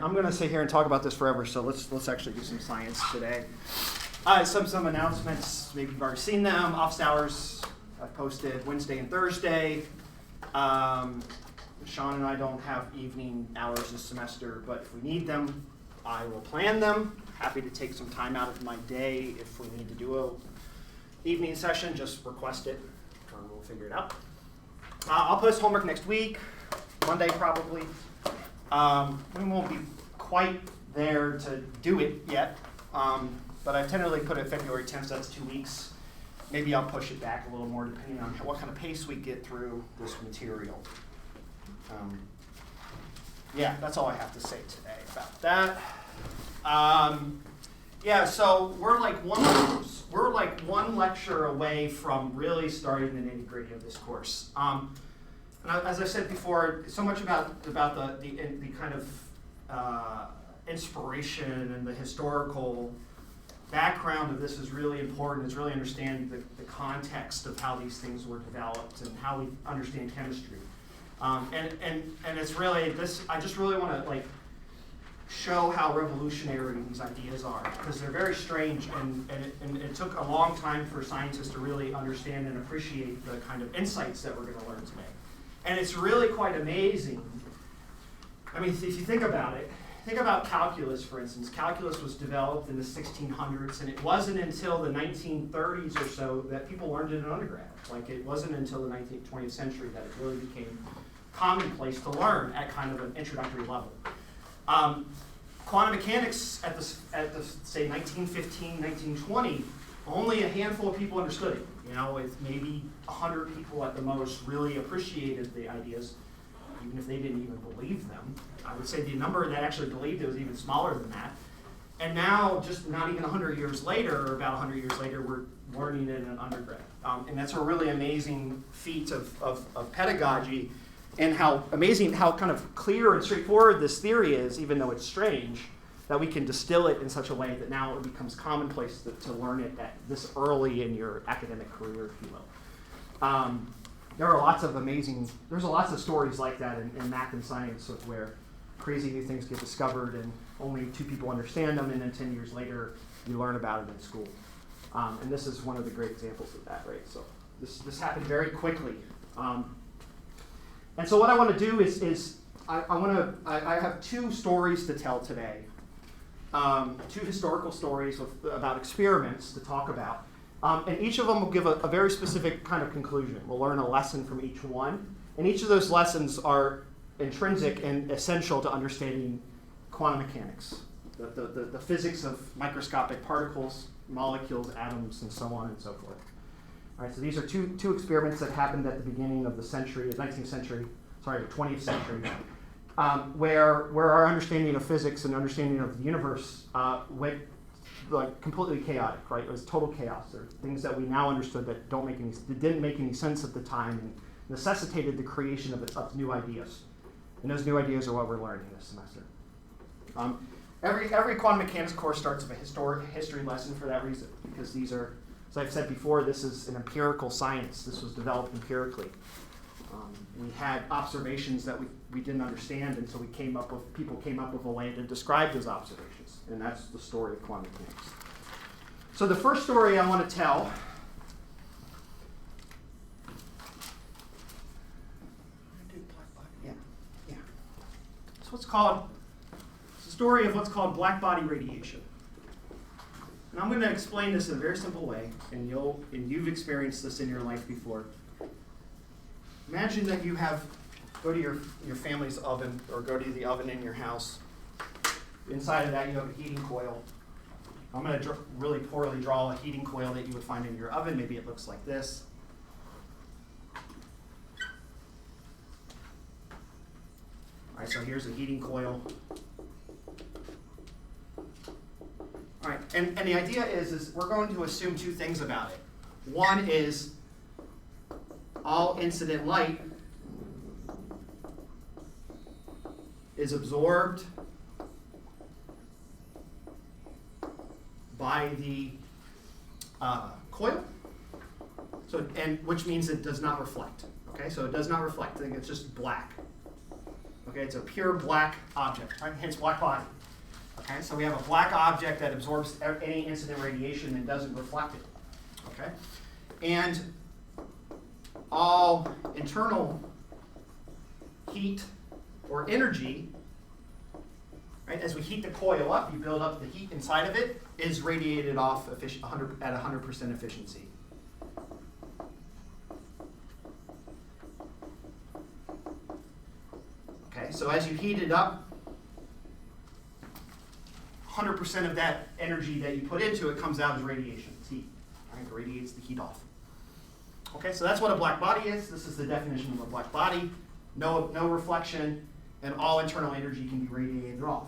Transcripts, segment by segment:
I'm going to sit here and talk about this forever, so let's actually do some science today. Some announcements, maybe you've already seen them. Office hours I posted Wednesday and Thursday. Sean and I don't have evening hours this semester, but if we need them, I will plan them. Happy to take some time out of my day if we need to do a evening session. Just request it, and we'll figure it out. I'll post homework next week, Monday probably. We won't be quite there to do it yet, but I've tentatively put it February 10th, so that's 2 weeks. Maybe I'll push it back a little more depending on what kind of pace we get through this material. Yeah, that's all I have to say today about that. So we're like one lecture away from really starting the nitty-gritty of this course. And as I said before, so much about the kind of inspiration and the historical background of this is really important. It's really understanding the context of how these things were developed and how we understand chemistry. And it's really this. I just really want to show how revolutionary these ideas are, because they're very strange, and it took a long time for scientists to really understand and appreciate the kind of insights that we're going to learn today. And it's really quite amazing. I mean, if you think about it, think about calculus, for instance. Calculus was developed in the 1600s, and it wasn't until the 1930s or so that people learned it in undergrad. It wasn't until the 20th century that it really became commonplace to learn at kind of an introductory level. Quantum mechanics at the say 1915, 1920, only a handful of people understood it. With maybe 100 people at the most really appreciated the ideas, even if they didn't even believe them. I would say the number that actually believed it was even smaller than that. And now, just not even 100 years later, or about 100 years later, we're learning it in an undergrad. And that's a really amazing feat of pedagogy, and how kind of clear and straightforward this theory is, even though it's strange, that we can distill it in such a way that now it becomes commonplace to learn it at this early in your academic career, if you will. There's lots of stories like that in math and science, where crazy new things get discovered and only 2 people understand them, and then 10 years later you learn about it in school. And this is one of the great examples of that, right? So this happened very quickly. And so what I want to do is I have 2 stories to tell today. 2 historical stories about experiments to talk about. And each of them will give a very specific kind of conclusion. We'll learn a lesson from each one. And each of those lessons are intrinsic and essential to understanding quantum mechanics, the physics of microscopic particles, molecules, atoms, and so on and so forth. All right, so these are two experiments that happened at the beginning of the 20th century, where our understanding of physics and understanding of the universe went completely chaotic, right? It was total chaos. There are things that we now understood that didn't make any sense at the time, and necessitated the creation of new ideas. And those new ideas are what we're learning this semester. Every quantum mechanics course starts with a history lesson for that reason, because these are, as I've said before, this is an empirical science. This was developed empirically. We had observations that we didn't understand, and so people came up with a way to describe those observations, and that's the story of quantum mechanics. So the first story I want to tell it's the story of what's called blackbody radiation. And I'm going to explain this in a very simple way, and you've experienced this in your life before. Imagine that you go to your family's oven, or go to the oven in your house. Inside of that you have a heating coil. I'm going to really poorly draw a heating coil that you would find in your oven. Maybe it looks like this. All right, so here's a heating coil. All right, and the idea is we're going to assume 2 things about it. One is all incident light is absorbed by the coil, which means it does not reflect. Okay, so it does not reflect. I think it's just black. Okay, it's a pure black object, right? Hence black body. Okay, so we have a black object that absorbs any incident radiation and doesn't reflect it. Okay, and all internal heat or energy, right? As we heat the coil up, you build up the heat inside of it, is radiated off at 100% efficiency. Okay, so as you heat it up, 100% of that energy that you put into it comes out as radiation. It's heat. Right? It radiates the heat off. Okay, so that's what a black body is. This is the definition of a black body. No reflection, and all internal energy can be radiated off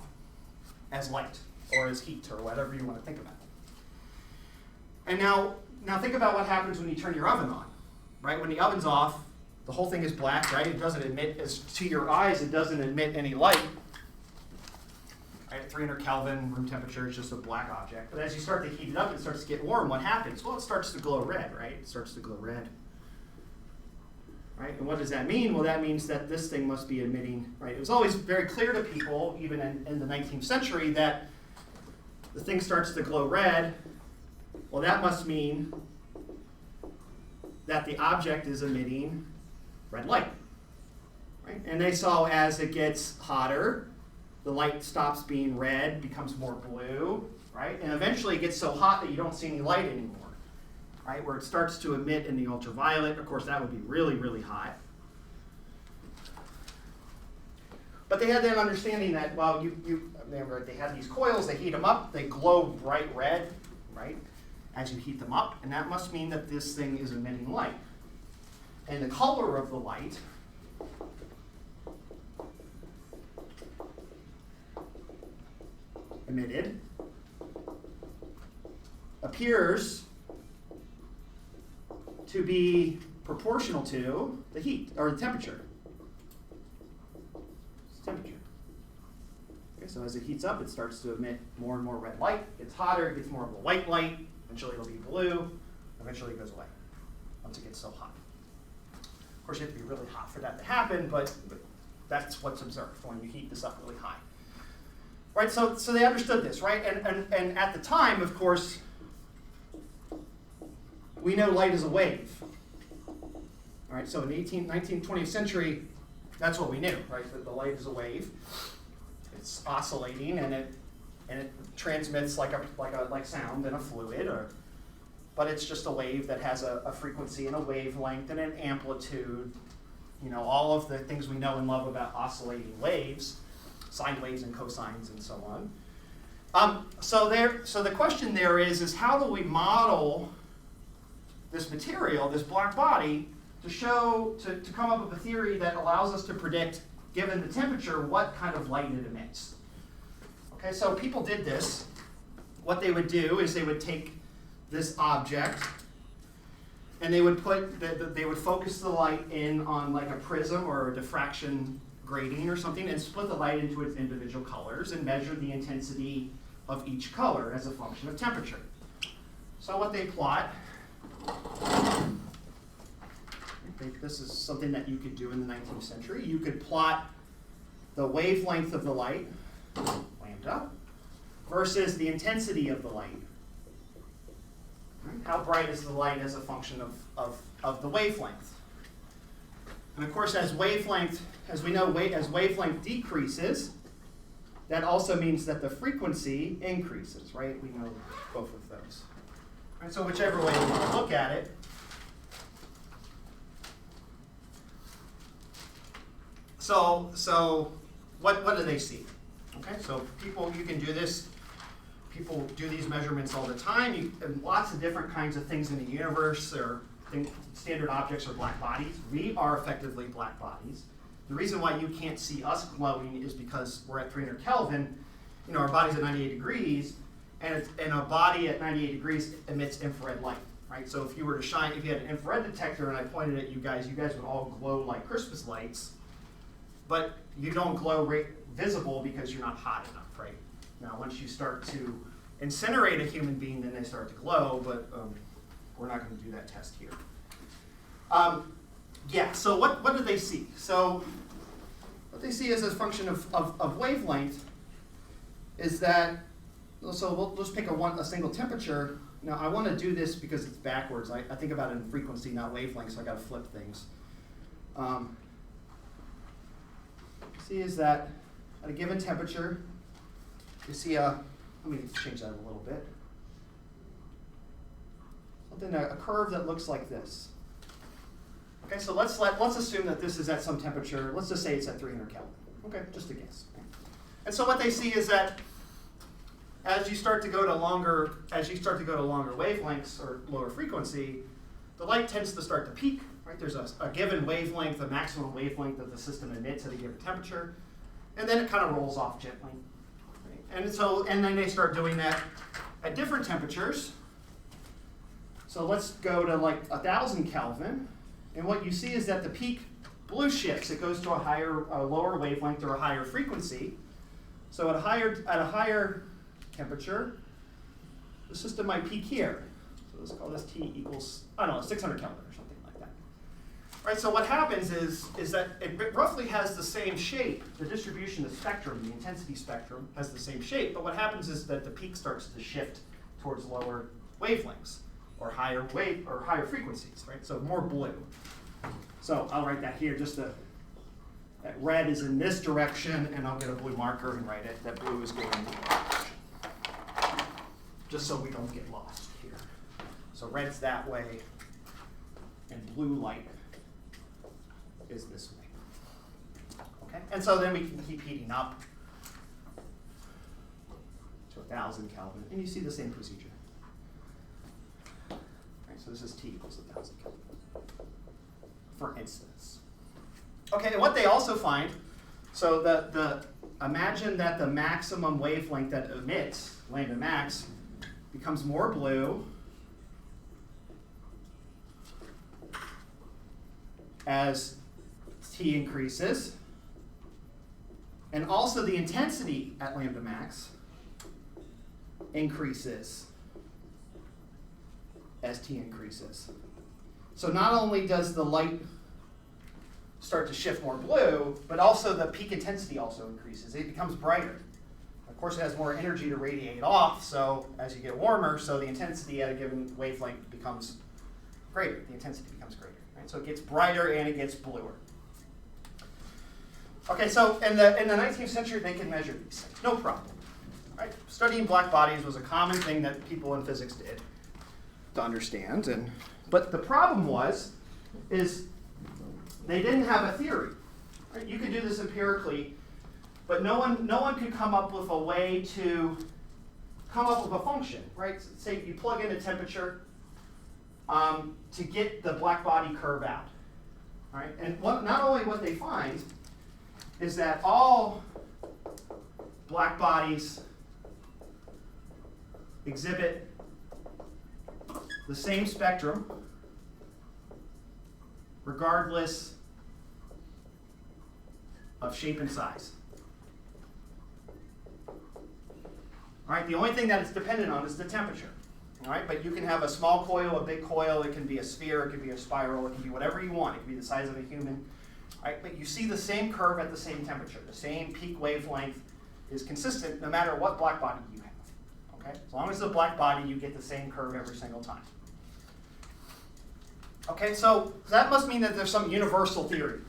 as light or as heat or whatever you want to think about. And now think about what happens when you turn your oven on. Right? When the oven's off, the whole thing is black, right? It doesn't emit, to your eyes, it doesn't emit any light. Right? At 300 Kelvin, room temperature, it's just a black object. But as you start to heat it up, it starts to get warm. What happens? Well, it starts to glow red, right? It starts to glow red. Right? And what does that mean? Well, that means that this thing must be emitting, right? It was always very clear to people, even in the 19th century, that the thing starts to glow red. Well, that must mean that the object is emitting red light. Right? And they saw as it gets hotter, the light stops being red, becomes more blue, right? And eventually it gets so hot that you don't see any light anymore. Right, where it starts to emit in the ultraviolet. Of course, that would be really, really hot. But they had that understanding that, well, they have these coils, they heat them up, they glow bright red, right, as you heat them up, and that must mean that this thing is emitting light. And the color of the light emitted appears to be proportional to the heat, or the temperature. It's temperature. Okay, so as it heats up, it starts to emit more and more red light. It gets hotter, it gets more of a white light. Eventually it'll be blue. Eventually it goes away once it gets so hot. Of course, you have to be really hot for that to happen, but that's what's observed when you heat this up really high. Right, so they understood this, right? And at the time, of course, we know light is a wave. All right, so in the 19th, 20th century, that's what we knew, right? That the light is a wave. It's oscillating, and it transmits like sound in a fluid, but it's just a wave that has a frequency and a wavelength and an amplitude. You know, all of the things we know and love about oscillating waves, sine waves and cosines and so on. So the question there is how do we model this material, this black body, to come up with a theory that allows us to predict, given the temperature, what kind of light it emits. Okay, so people did this. What they would do is they would take this object and they would focus the light in on like a prism or a diffraction grating or something and split the light into its individual colors and measure the intensity of each color as a function of temperature. So what they plot, this is something that you could do in the 19th century. You could plot the wavelength of the light, lambda, versus the intensity of the light. Right? How bright is the light as a function of the wavelength? And of course, as wavelength decreases, that also means that the frequency increases, right? We know both of those. Right, so whichever way you want to look at it, so what do they see? Okay, so you can do this. People do these measurements all the time. Lots of different kinds of things in the universe. Standard objects are black bodies. We are effectively black bodies. The reason why you can't see us glowing is because we're at 300 Kelvin. You know, our body's at 98 degrees, and a body at 98 degrees emits infrared light, right? So if you had an infrared detector and I pointed at you guys would all glow like Christmas lights, but you don't glow visible because you're not hot enough, right? Now, once you start to incinerate a human being, then they start to glow, but we're not going to do that test here. So what did they see? So what they see as a function of wavelength is that, so we'll just pick a single temperature. Now I want to do this because it's backwards. I think about it in frequency, not wavelength, so I got to flip things. See is that at a given temperature, you see let me change that a little bit. A curve that looks like this. Okay, so let's assume that this is at some temperature. Let's just say it's at 300 Kelvin. Okay, just a guess. And so what they see is that as you start to go to longer wavelengths or lower frequency, the light tends to start to peak. Right? There's a given wavelength, a maximum wavelength that the system emits at a given temperature, and then it kind of rolls off gently. Right? And then they start doing that at different temperatures. So let's go to like 1,000 Kelvin, and what you see is that the peak blue shifts. It goes to a lower wavelength or a higher frequency. So at a higher temperature, the system might peak here. So let's call this T equals, I don't know, 600 Kelvin or something like that. Right. So what happens is that it roughly has the same shape. The distribution, the spectrum, the intensity spectrum has the same shape. But what happens is that the peak starts to shift towards lower wavelengths. Or higher frequencies, right? So more blue. So I'll write that here. That red is in this direction, and I'll get a blue marker and write it. That blue is going in the direction. Just so we don't get lost here. So red's that way, and blue light is this way. Okay. And so then we can keep heating up to 1,000 Kelvin, and you see the same procedure. So this is T equals 1,000 Kelvin, for instance. Okay, and what they also find, so imagine that the maximum wavelength that emits, lambda max, becomes more blue as T increases, and also the intensity at lambda max increases as T increases. So not only does the light start to shift more blue, but also the peak intensity also increases. It becomes brighter. Of course, it has more energy to radiate off, so as you get warmer, so the intensity at a given wavelength becomes greater. The intensity becomes greater. Right? So it gets brighter and it gets bluer. Okay, so in the 19th century, they could measure these things. No problem. Right? Studying black bodies was a common thing that people in physics did to understand, but the problem is they didn't have a theory. Right? You could do this empirically, but no one could come up with a way to come up with a function. Right? Say you plug in a temperature to get the black body curve out. Right? And not only what they find is that all black bodies exhibit the same spectrum regardless of shape and size. All right, the only thing that it's dependent on is the temperature. All right, but you can have a small coil, a big coil, it can be a sphere, it can be a spiral, it can be whatever you want. It can be the size of a human. All right, but you see the same curve at the same temperature. The same peak wavelength is consistent no matter what black body you have. Okay, as long as it's a black body, you get the same curve every single time. Okay, so that must mean that there's some universal theory.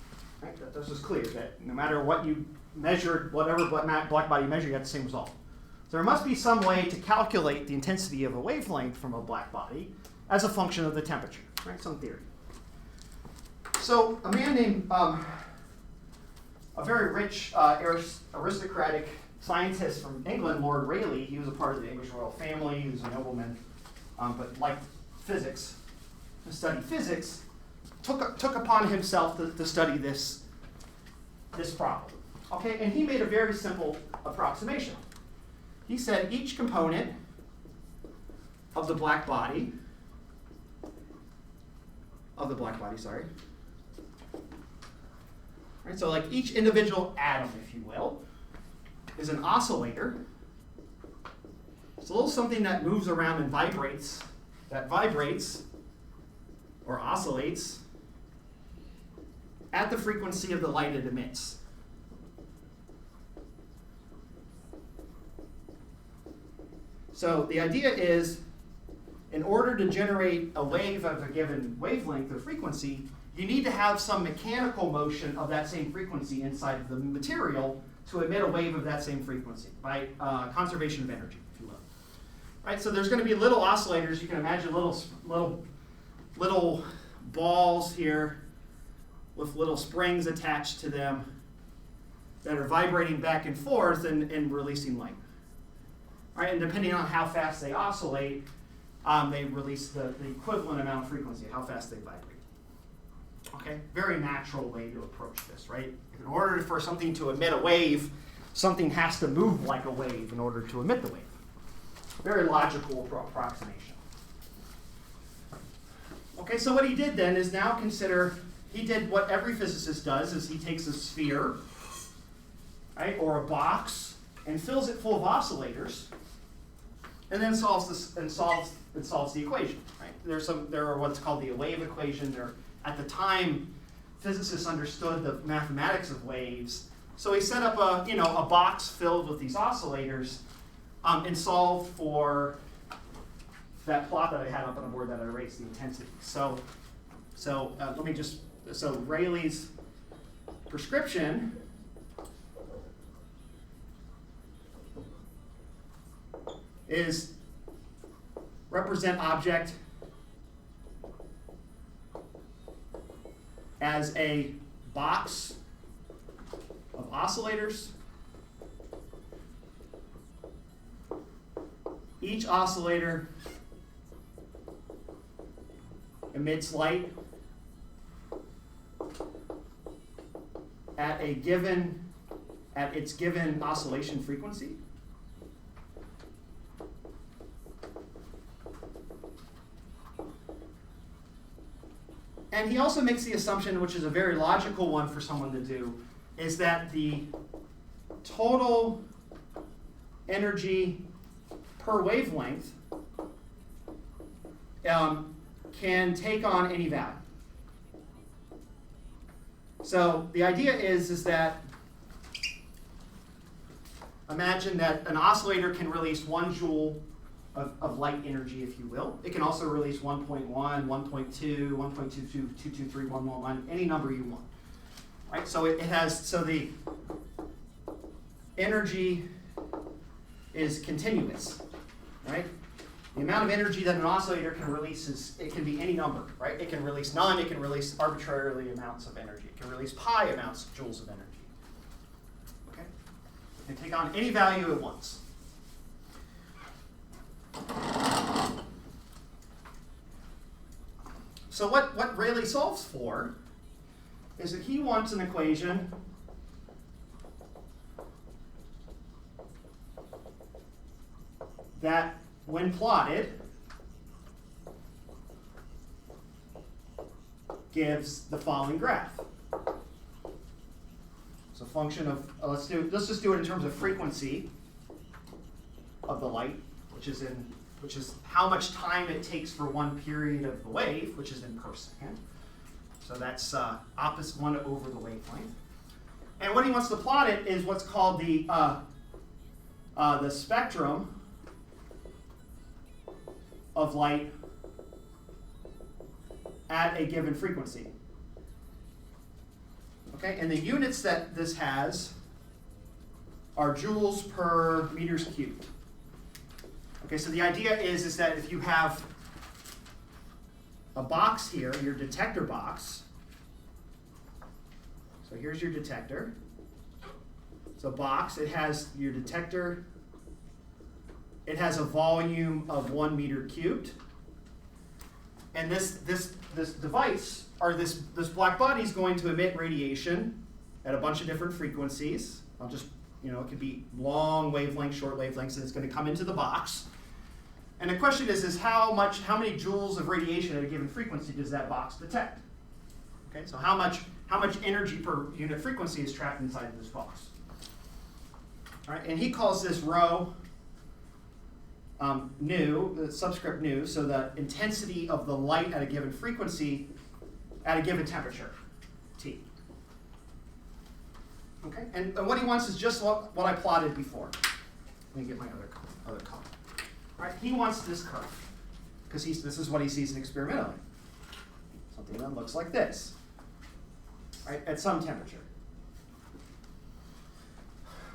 Right? That this is clear, that no matter what you measured, whatever black body measure, you get the same result. So there must be some way to calculate the intensity of a wavelength from a black body as a function of the temperature, right? Some theory. So a man named, a very rich aristocratic scientist from England, Lord Rayleigh, he was a part of the English royal family, he was a nobleman, but liked physics, to study physics, took upon himself to study this problem. Okay, and he made a very simple approximation. He said each component of the black body, right? So like each individual atom, if you will, is an oscillator. It's a little something that moves around and vibrates, or oscillates at the frequency of the light it emits. So the idea is, in order to generate a wave of a given wavelength or frequency, you need to have some mechanical motion of that same frequency inside of the material to emit a wave of that same frequency, by conservation of energy, if you will. Right, so there's going to be little oscillators. You can imagine little balls here with little springs attached to them that are vibrating back and forth and releasing light. All right, and depending on how fast they oscillate, they release the equivalent amount of frequency, how fast they vibrate. Okay, very natural way to approach this, right? In order for something to emit a wave, something has to move like a wave in order to emit the wave. Very logical approximation. Okay, so what he did then is now consider, he did what every physicist does, is he takes a sphere, right, or a box, and fills it full of oscillators, and then solves the equation. Right? There are what's called the wave equation. At the time, physicists understood the mathematics of waves, so he set up a box filled with these oscillators, and solved for that plot that I had up on the board that I erased the intensity. So Rayleigh's prescription is represent object as a box of oscillators. Each oscillator emits light at its given oscillation frequency. And he also makes the assumption, which is a very logical one for someone to do, is that the total energy per wavelength can take on any value. So the idea is that imagine that an oscillator can release 1 joule of light energy, if you will. It can also release 1.1, 1.2, 1.22, 223, 111, any number you want. Right? So the energy is continuous, right? The amount of energy that an oscillator can release it can be any number, right? It can release none, it can release arbitrarily amounts of energy. It can release pi amounts of joules of energy. Okay? It can take on any value at once. So what Rayleigh solves for is that he wants an equation that, when plotted, gives the following graph. It's a function of, let's just do it in terms of frequency of the light, which is how much time it takes for one period of the wave, which is in per second. So that's opposite 1 over the wavelength. And what he wants to plot it is what's called the spectrum of light at a given frequency. Okay, and the units that this has are joules per meters cubed. Okay, so the idea is that if you have a box here, your detector box, so here's your detector. It's a box, it has your detector, it has a volume of 1 meter cubed. And this device, or this black body, is going to emit radiation at a bunch of different frequencies. I'll just, it could be long wavelengths, short wavelengths, and it's going to come into the box. And the question is how many joules of radiation at a given frequency does that box detect? Okay, so how much energy per unit frequency is trapped inside of this box? All right, and he calls this rho nu, the subscript nu, so the intensity of the light at a given frequency at a given temperature, T. Okay, and what he wants is just what I plotted before. Let me get my other column. Right? He wants this curve because this is what he sees experimentally. Something that looks like this, right, at some temperature.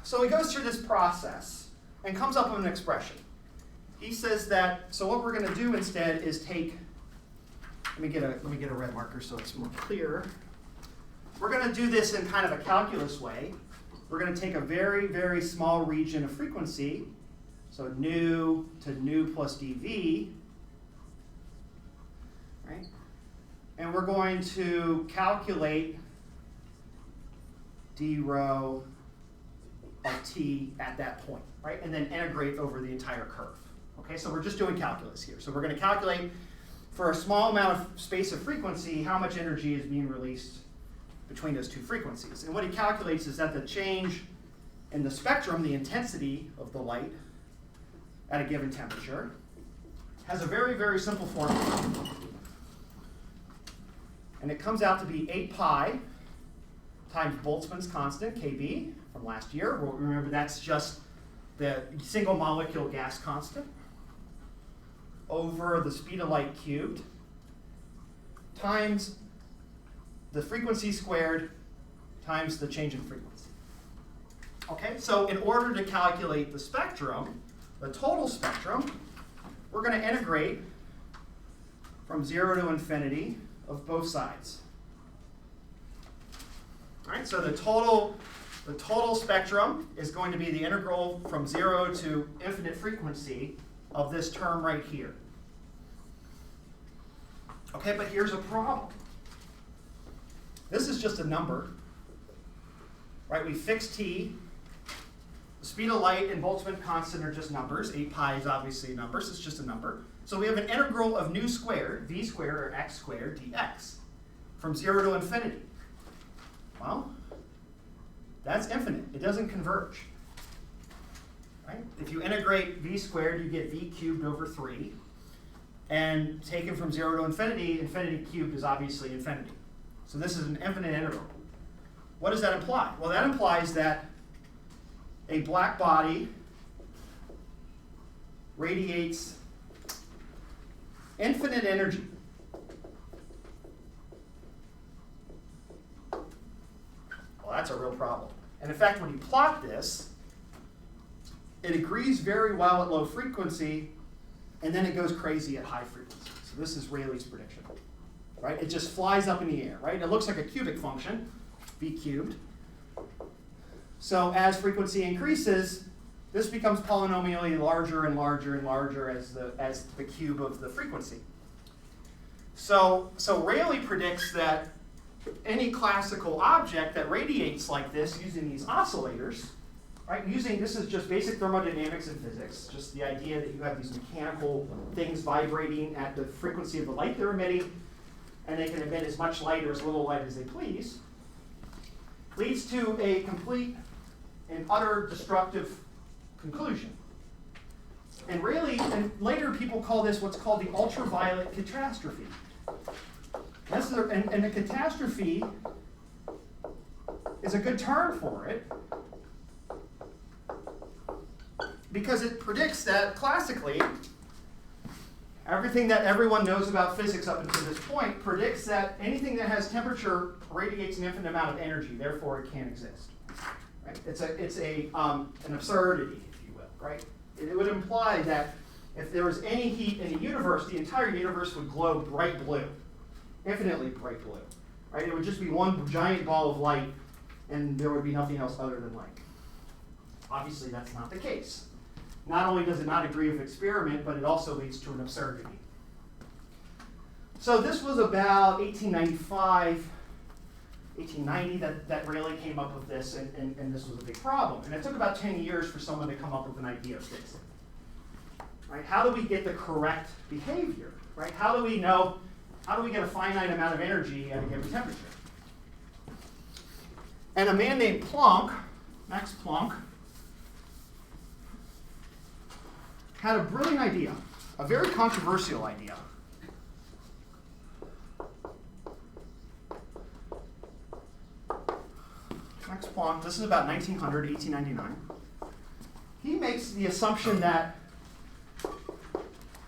So he goes through this process and comes up with an expression. He says that, so what we're going to do instead is take, let me get a red marker so it's more clear. We're going to do this in kind of a calculus way. We're going to take a very, very small region of frequency, so nu to nu plus dV, right? And we're going to calculate d rho of t at that point, right? And then integrate over the entire curve. Okay, so we're just doing calculus here. So we're going to calculate for a small amount of space of frequency how much energy is being released between those two frequencies. And what he calculates is that the change in the spectrum, the intensity of the light at a given temperature, has a very, very simple formula. And it comes out to be 8 pi times Boltzmann's constant, Kb, from last year. Well, remember, that's just the single molecule gas constant over the speed of light cubed times the frequency squared times the change in frequency. Okay, so in order to calculate the spectrum, the total spectrum, we're going to integrate from 0 to infinity of both sides. All right, so the total spectrum is going to be the integral from 0 to infinite frequency of this term right here. Okay, but here's a problem. This is just a number, right? We fix t. The speed of light and Boltzmann constant are just numbers. 8 pi is obviously a number, so it's just a number. So we have an integral of nu squared, v squared, or x squared, dx, from 0 to infinity. Well, that's infinite. It doesn't converge. Right? If you integrate v squared, you get v cubed over 3. And taken from 0 to infinity, infinity cubed is obviously infinity. So this is an infinite integral. What does that imply? Well, that implies that a black body radiates infinite energy. Well, that's a real problem. And in fact, when you plot this, it agrees very well at low frequency, and then it goes crazy at high frequency. So this is Rayleigh's prediction. Right? It just flies up in the air, right? It looks like a cubic function, v cubed. So as frequency increases, this becomes polynomially larger and larger and larger as the cube of the frequency. So Rayleigh predicts that any classical object that radiates like this using these oscillators, right? This is just basic thermodynamics and physics, just the idea that you have these mechanical things vibrating at the frequency of the light they're emitting, and they can emit as much light or as little light as they please, leads to a complete and utter destructive conclusion. And Rayleigh, and later people call this what's called the ultraviolet catastrophe. And a catastrophe is a good term for it because it predicts that classically, everything that everyone knows about physics up until this point predicts that anything that has temperature radiates an infinite amount of energy, therefore it can't exist. Right? It's an absurdity, if you will, right? It would imply that if there was any heat in the universe, the entire universe would glow bright blue, infinitely bright blue. Right? It would just be one giant ball of light, and there would be nothing else other than light. Obviously, that's not the case. Not only does it not agree with experiment, but it also leads to an absurdity. So this was about 1895, 1890 that Rayleigh came up with this, and this was a big problem. And it took about 10 years for someone to come up with an idea of this. Right? How do we get the correct behavior? Right? How do we get a finite amount of energy at a given temperature? And a man named Planck, Max Planck, had a brilliant idea, a very controversial idea. Max Planck, this is about 1900, 1899. He makes the assumption that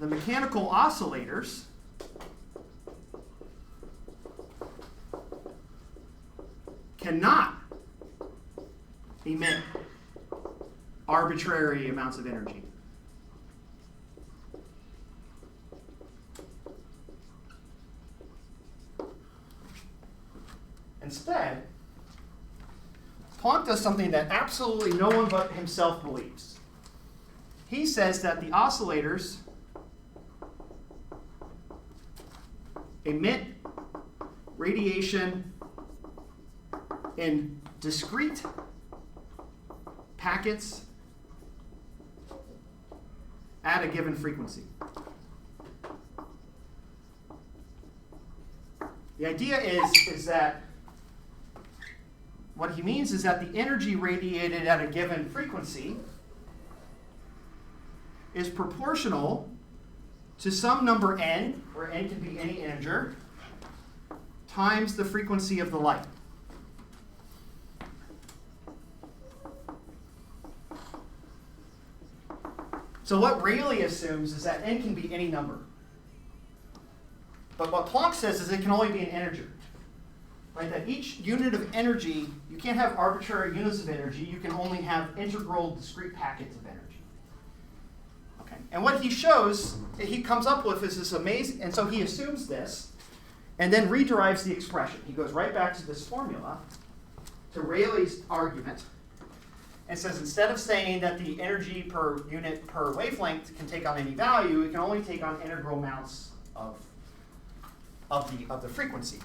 the mechanical oscillators cannot emit arbitrary amounts of energy. Instead, Planck does something that absolutely no one but himself believes. He says that the oscillators emit radiation in discrete packets at a given frequency. The idea is that what he means is that the energy radiated at a given frequency is proportional to some number n, where n can be any integer, times the frequency of the light. So what Rayleigh assumes is that n can be any number. But what Planck says is it can only be an integer. Right? That each unit of energy, you can't have arbitrary units of energy, you can only have integral discrete packets of energy. Okay. And what he shows, he comes up with is this amazing, and so he assumes this, and then rederives the expression. He goes right back to this formula, to Rayleigh's argument, and says instead of saying that the energy per unit per wavelength can take on any value, it can only take on integral amounts of the frequency.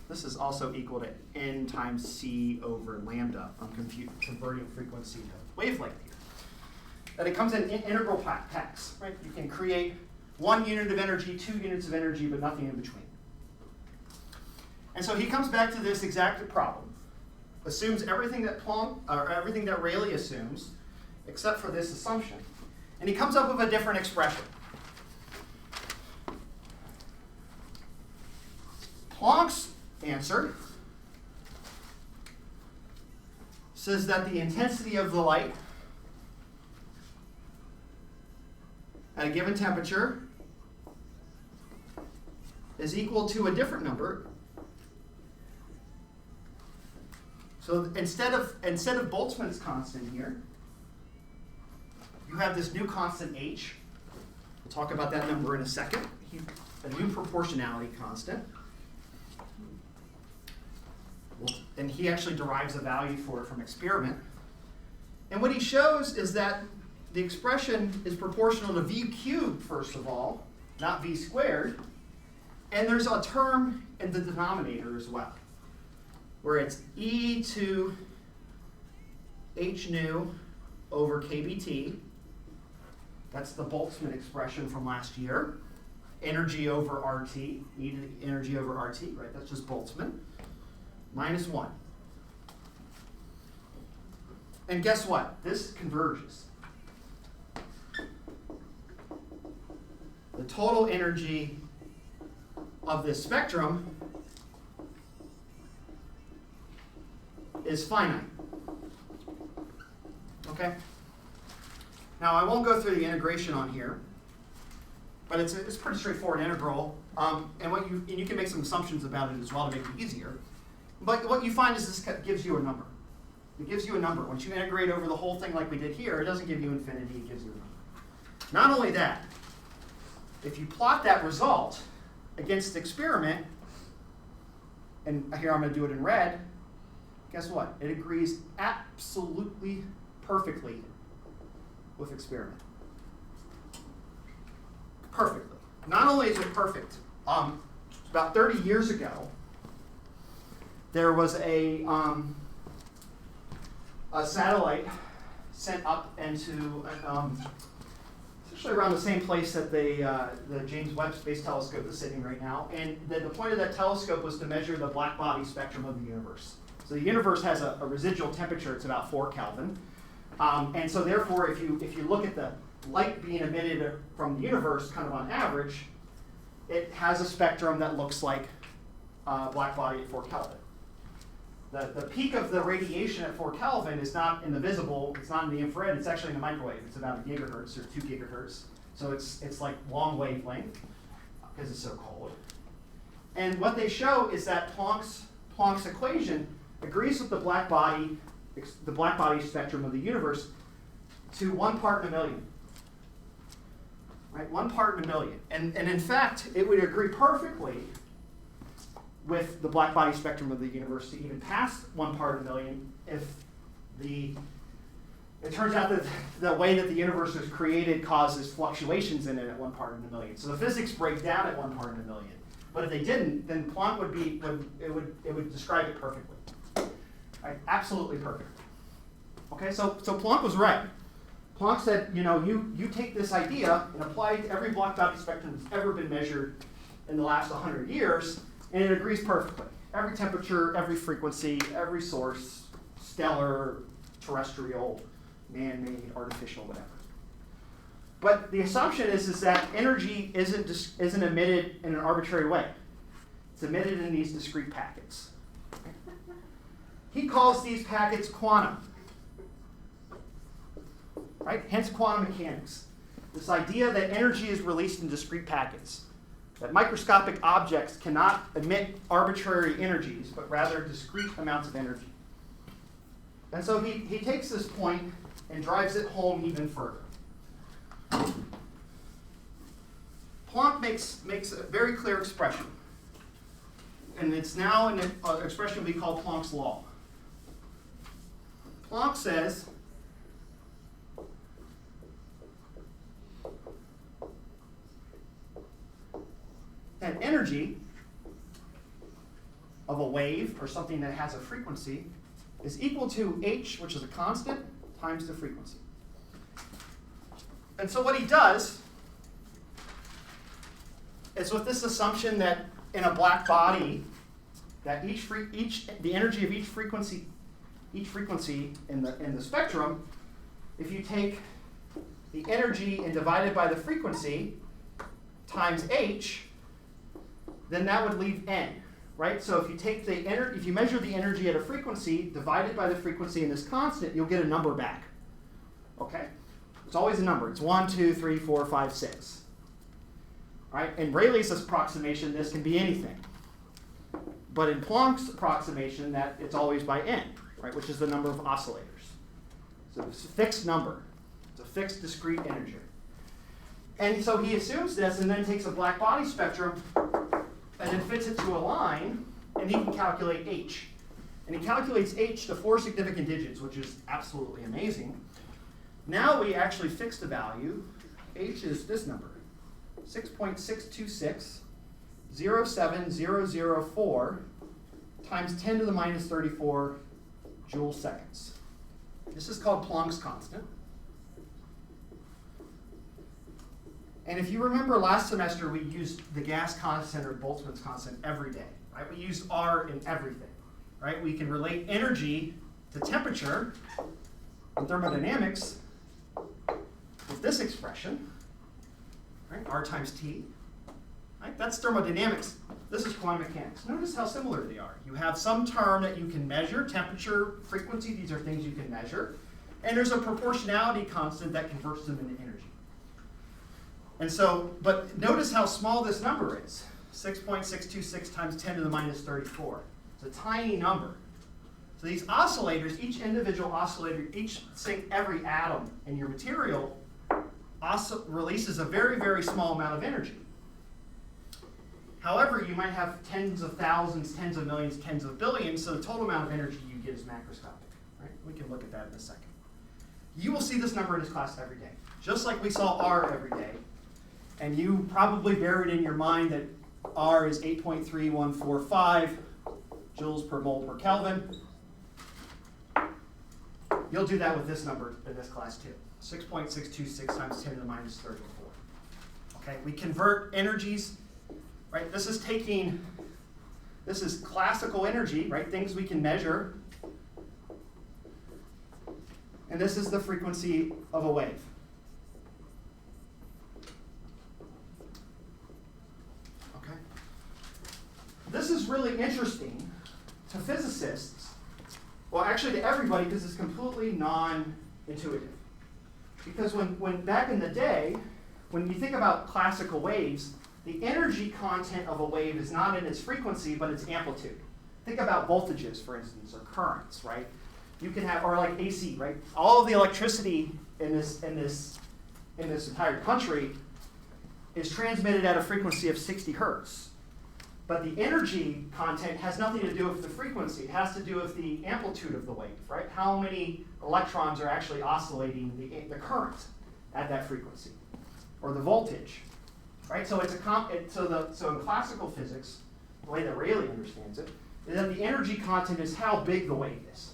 This is also equal to n times c over lambda. I'm converting frequency to wavelength here. That it comes in integral packs, right? You can create 1 unit of energy, 2 units of energy, but nothing in between. And so he comes back to this exact problem, assumes everything that everything that Rayleigh assumes, except for this assumption, and he comes up with a different expression. Planck's answer says that the intensity of the light at a given temperature is equal to a different number. So instead of Boltzmann's constant here, you have this new constant h. We'll talk about that number in a second. A new proportionality constant. And he actually derives a value for it from experiment. And what he shows is that the expression is proportional to v cubed, first of all, not v squared. And there's a term in the denominator as well, where it's e to h nu over kBt. That's the Boltzmann expression from last year. Energy over RT, e to energy over RT, right? That's just Boltzmann. Minus 1. And guess what? This converges. The total energy of this spectrum is finite. Okay? Now, I won't go through the integration on here, but it's a pretty straightforward integral, and you can make some assumptions about it as well to make it easier. But what you find is this gives you a number. It gives you a number. Once you integrate over the whole thing like we did here, it doesn't give you infinity, it gives you a number. Not only that, if you plot that result against the experiment, and here I'm going to do it in red, guess what? It agrees absolutely perfectly with experiment. Perfectly. Not only is it perfect, about 30 years ago, there was a satellite sent up into, it's actually around the same place that the James Webb Space Telescope is sitting right now. And the point of that telescope was to measure the black-body spectrum of the universe. So the universe has a residual temperature, it's about 4 Kelvin. And so therefore, if you look at the light being emitted from the universe, kind of on average, it has a spectrum that looks like black-body at 4 Kelvin. The peak of the radiation at 4 Kelvin is not in the visible, it's not in the infrared, it's actually in the microwave. It's about 1 gigahertz or 2 gigahertz. So it's like long wavelength because it's so cold. And what they show is that Planck's equation agrees with the black body spectrum of the universe to 1 part in a million. Right, 1 part in a million. And in fact, it would agree perfectly with the black body spectrum of the universe to even pass 1 part in a million if it turns out that the way that the universe was created causes fluctuations in it at 1 part in a million. So the physics break down at 1 part in a million. But if they didn't, then Planck would describe it perfectly. Right? Absolutely perfect. Okay, so Planck was right. Planck said, you take this idea and apply it to every black body spectrum that's ever been measured in the last 100 years, and it agrees perfectly. Every temperature, every frequency, every source, stellar, terrestrial, man-made, artificial, whatever. But the assumption is that energy isn't emitted in an arbitrary way. It's emitted in these discrete packets. He calls these packets quantum. Right? Hence quantum mechanics. This idea that energy is released in discrete packets. That microscopic objects cannot emit arbitrary energies, but rather discrete amounts of energy. And so he takes this point and drives it home even further. Planck makes a very clear expression. And it's now an expression we call Planck's law. Planck says that energy of a wave, or something that has a frequency, is equal to h, which is a constant, times the frequency. And so what he does is, with this assumption that in a black body, that the energy of each frequency in the spectrum, if you take the energy and divide it by the frequency times h, then that would leave n, right? So if you take if you measure the energy at a frequency divided by the frequency in this constant, you'll get a number back. Okay? It's always a number. It's 1, 2, 3, 4, 5, 6. Right? In Rayleigh's approximation, this can be anything. But in Planck's approximation, that it's always by n, right? Which is the number of oscillators. So it's a fixed number. It's a fixed discrete energy. And so he assumes this and then takes a black body spectrum and then fits it to a line, and he can calculate h. And he calculates h to 4 significant digits, which is absolutely amazing. Now we actually fix the value. H is this number, 6.626 07004 times 10 to the minus 34 joule seconds. This is called Planck's constant. And if you remember last semester, we used the gas constant or Boltzmann's constant every day, right? We used R in everything, right? We can relate energy to temperature in thermodynamics with this expression, right? R times T, right? That's thermodynamics. This is quantum mechanics. Notice how similar they are. You have some term that you can measure, temperature, frequency, these are things you can measure. And there's a proportionality constant that converts them into energy. And so, but notice how small this number is. 6.626 times 10 to the minus 34. It's a tiny number. So these oscillators, each individual oscillator, every atom in your material releases a very, very small amount of energy. However, you might have tens of thousands, tens of millions, tens of billions, so the total amount of energy you get is macroscopic. Right? We can look at that in a second. You will see this number in this class every day, just like we saw R every day. And you probably buried in your mind that R is 8.3145 joules per mole per Kelvin. You'll do that with this number in this class too. 6.626 times 10 to the minus 34. Okay, we convert energies, right? This is classical energy, right? Things we can measure. And this is the frequency of a wave. Okay? This is really interesting to physicists. Well, actually to everybody, because it's completely non-intuitive. Because when back in the day, when you think about classical waves, the energy content of a wave is not in its frequency, but its amplitude. Think about voltages, for instance, or currents, right? You can have, or like AC, right? All of the electricity in this entire country is transmitted at a frequency of 60 hertz. But the energy content has nothing to do with the frequency. It has to do with the amplitude of the wave, right? How many electrons are actually oscillating the current at that frequency, or the voltage, right? So it's so in classical physics, the way that Rayleigh understands it, is that the energy content is how big the wave is,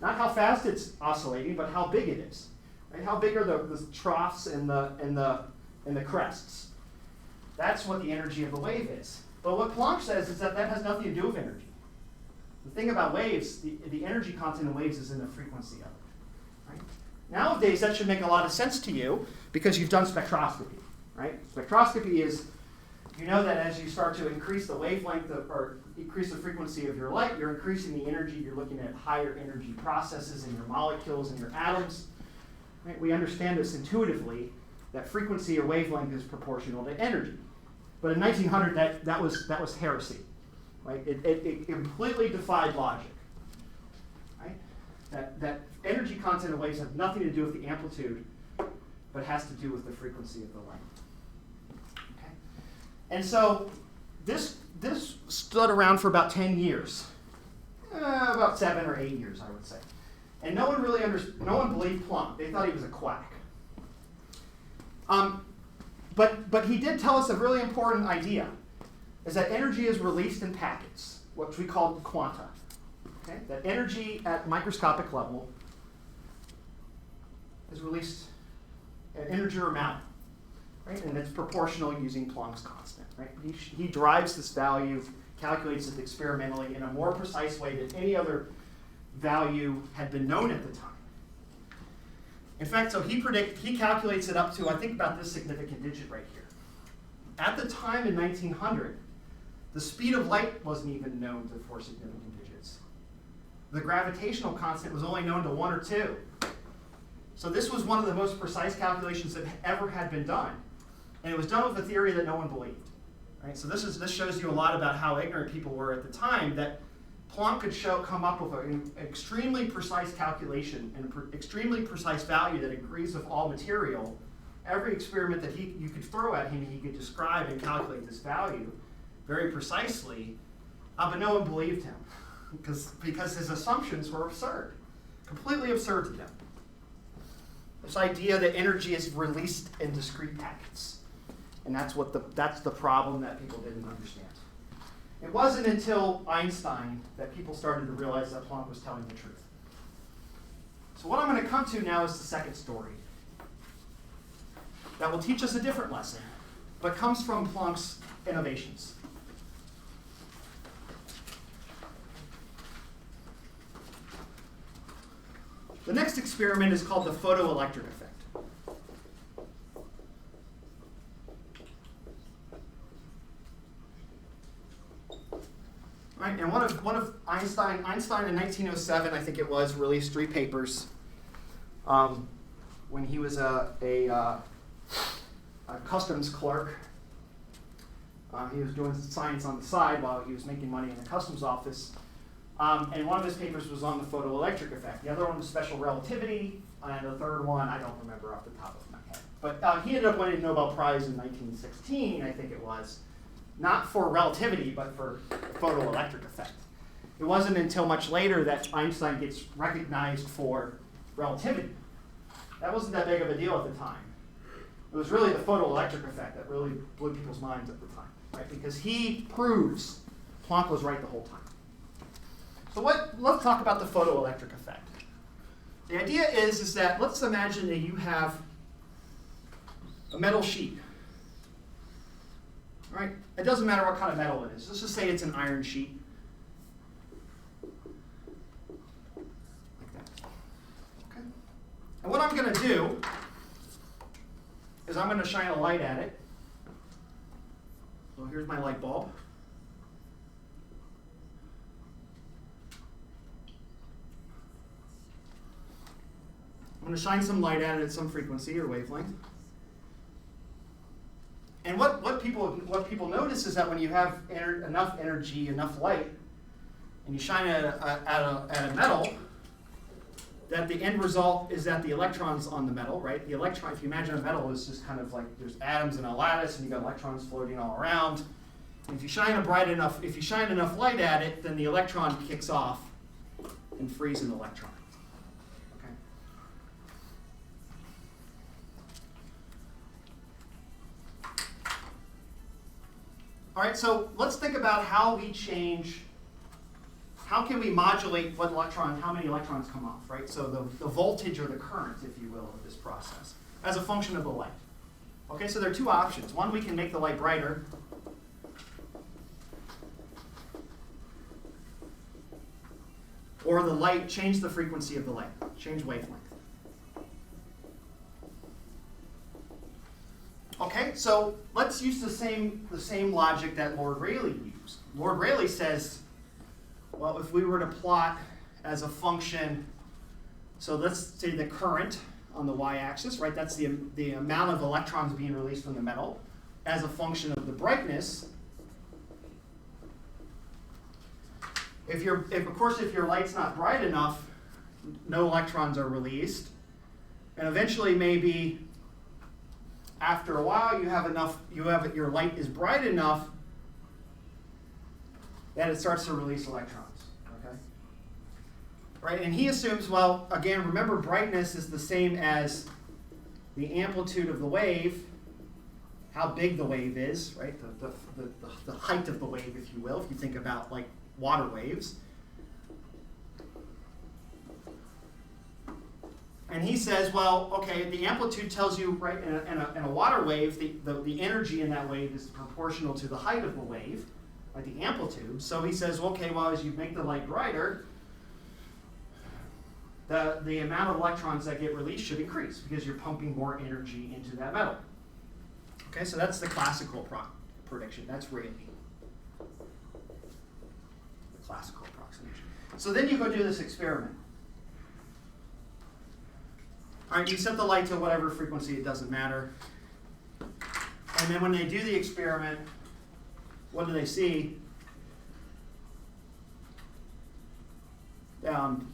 not how fast it's oscillating, but how big it is. Right? How big are the troughs and the crests? That's what the energy of the wave is. But what Planck says is that that has nothing to do with energy. The thing about waves, the energy content of waves is in the frequency of it. Right? Nowadays, that should make a lot of sense to you because you've done spectroscopy. Right? Spectroscopy is, you know that as you start to increase the wavelength or increase the frequency of your light, you're increasing the energy. You're looking at higher energy processes in your molecules and your atoms. Right? We understand this intuitively, that frequency or wavelength is proportional to energy. But in 1900, that was heresy. Right? It completely defied logic. Right? That energy content of waves have nothing to do with the amplitude, but has to do with the frequency of the light. Okay? And so this stood around for about 10 years. About 7 or 8 years, I would say. And no one really no one believed Planck. They thought he was a quack. But he did tell us a really important idea, is that energy is released in packets, what we call quanta. Okay? That energy at microscopic level is released an integer amount, right? And it's proportional using Planck's constant. Right? He derives this value, calculates it experimentally in a more precise way than any other value had been known at the time. In fact, so he calculates it up to, I think, about this significant digit right here. At the time in 1900, the speed of light wasn't even known to 4 significant digits. The gravitational constant was only known to 1 or 2. So this was one of the most precise calculations that ever had been done. And it was done with a theory that no one believed. Right? So this shows you a lot about how ignorant people were at the time, that Planck could come up with an extremely precise calculation and an extremely precise value that agrees with all material. Every experiment that you could throw at him, he could describe and calculate this value very precisely, but no one believed him because his assumptions were absurd, completely absurd to them. This idea that energy is released in discrete packets, and that's the problem that people didn't understand. It wasn't until Einstein that people started to realize that Planck was telling the truth. So what I'm going to come to now is the second story that will teach us a different lesson, but comes from Planck's innovations. The next experiment is called the photoelectric effect. Right, and one of Einstein in 1907, I think it was, released 3 papers when he was a customs clerk. He was doing science on the side while he was making money in the customs office. And one of his papers was on the photoelectric effect. The other one was special relativity, and the third one, I don't remember off the top of my head. But he ended up winning the Nobel Prize in 1916, I think it was. Not for relativity, but for the photoelectric effect. It wasn't until much later that Einstein gets recognized for relativity. That wasn't that big of a deal at the time. It was really the photoelectric effect that really blew people's minds at the time, right? Because he proves Planck was right the whole time. So let's talk about the photoelectric effect. The idea is that, let's imagine that you have a metal sheet. Right? It doesn't matter what kind of metal it is. Let's just say it's an iron sheet. Like that. Okay? And what I'm going to do is I'm going to shine a light at it. So here's my light bulb. I'm going to shine some light at it at some frequency or wavelength. people notice is that when you have enough energy, enough light, and you shine it at a metal, that the end result is that the electrons on the metal, right? The electron, if you imagine a metal is just kind of like there's atoms in a lattice, and you got electrons floating all around. And if you shine enough light at it, then the electron kicks off and frees an electron. Okay. All right. So let's think about how we change. How can we modulate how many electrons come off, right? So the voltage or the current, if you will, of this process as a function of the light. Okay, so there are two options. One, we can make the light brighter. Or the light, change the frequency of the light, change wavelength. Okay, so let's use the same logic that Lord Rayleigh used. Lord Rayleigh says, well, if we were to plot as a function, so let's say the current on the y-axis, right? That's the amount of electrons being released from the metal as a function of the brightness. If your light's not bright enough, no electrons are released, and eventually maybe after a while your light is bright enough that it starts to release electrons. Okay? Right? And he assumes, well, again, remember brightness is the same as the amplitude of the wave, how big the wave is, right? The height of the wave, if you will, if you think about like water waves. And he says, well, okay, the amplitude tells you, right, in a water wave, the energy in that wave is proportional to the height of the wave, like the amplitude. So he says, okay, well, as you make the light brighter, the amount of electrons that get released should increase because you're pumping more energy into that metal. Okay, so that's the classical prediction. That's Rayleigh. The classical approximation. So then you go do this experiment. All right, you set the light to whatever frequency, it doesn't matter. And then when they do the experiment, what do they see? Nothing.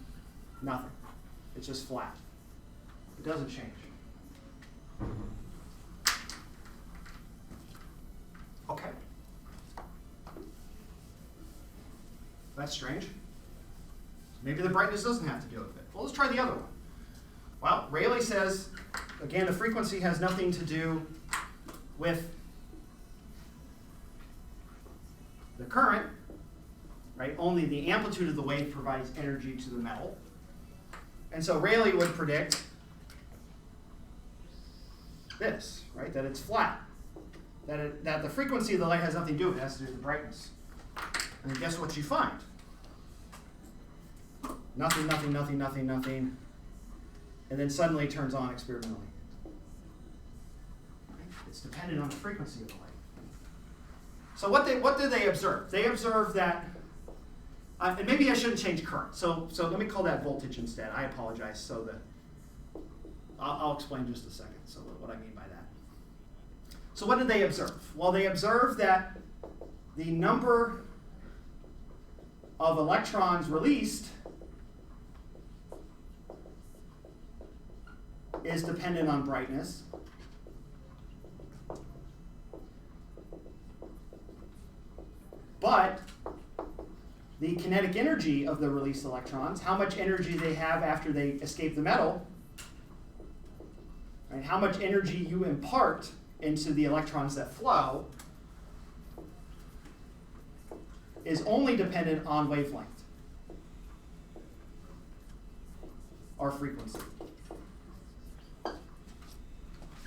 It's just flat. It doesn't change. Okay. That's strange. Maybe the brightness doesn't have to do with it. Well, let's try the other one. Well, Rayleigh says, again, the frequency has nothing to do with the current, right? Only the amplitude of the wave provides energy to the metal. And so Rayleigh would predict this, right? That it's flat. That the frequency of the light has nothing to do with it. It has to do with the brightness. And guess what you find? Nothing, nothing, nothing, nothing, nothing. And then suddenly it turns on experimentally. It's dependent on the frequency of the light. So what did they observe? They observed that, and maybe I shouldn't change current. So let me call that voltage instead. I apologize. So I'll explain just a second. So what I mean by that. So what did they observe? Well, they observed that the number of electrons released is dependent on brightness. But the kinetic energy of the released electrons, how much energy they have after they escape the metal, right, how much energy you impart into the electrons that flow, is only dependent on wavelength or frequency.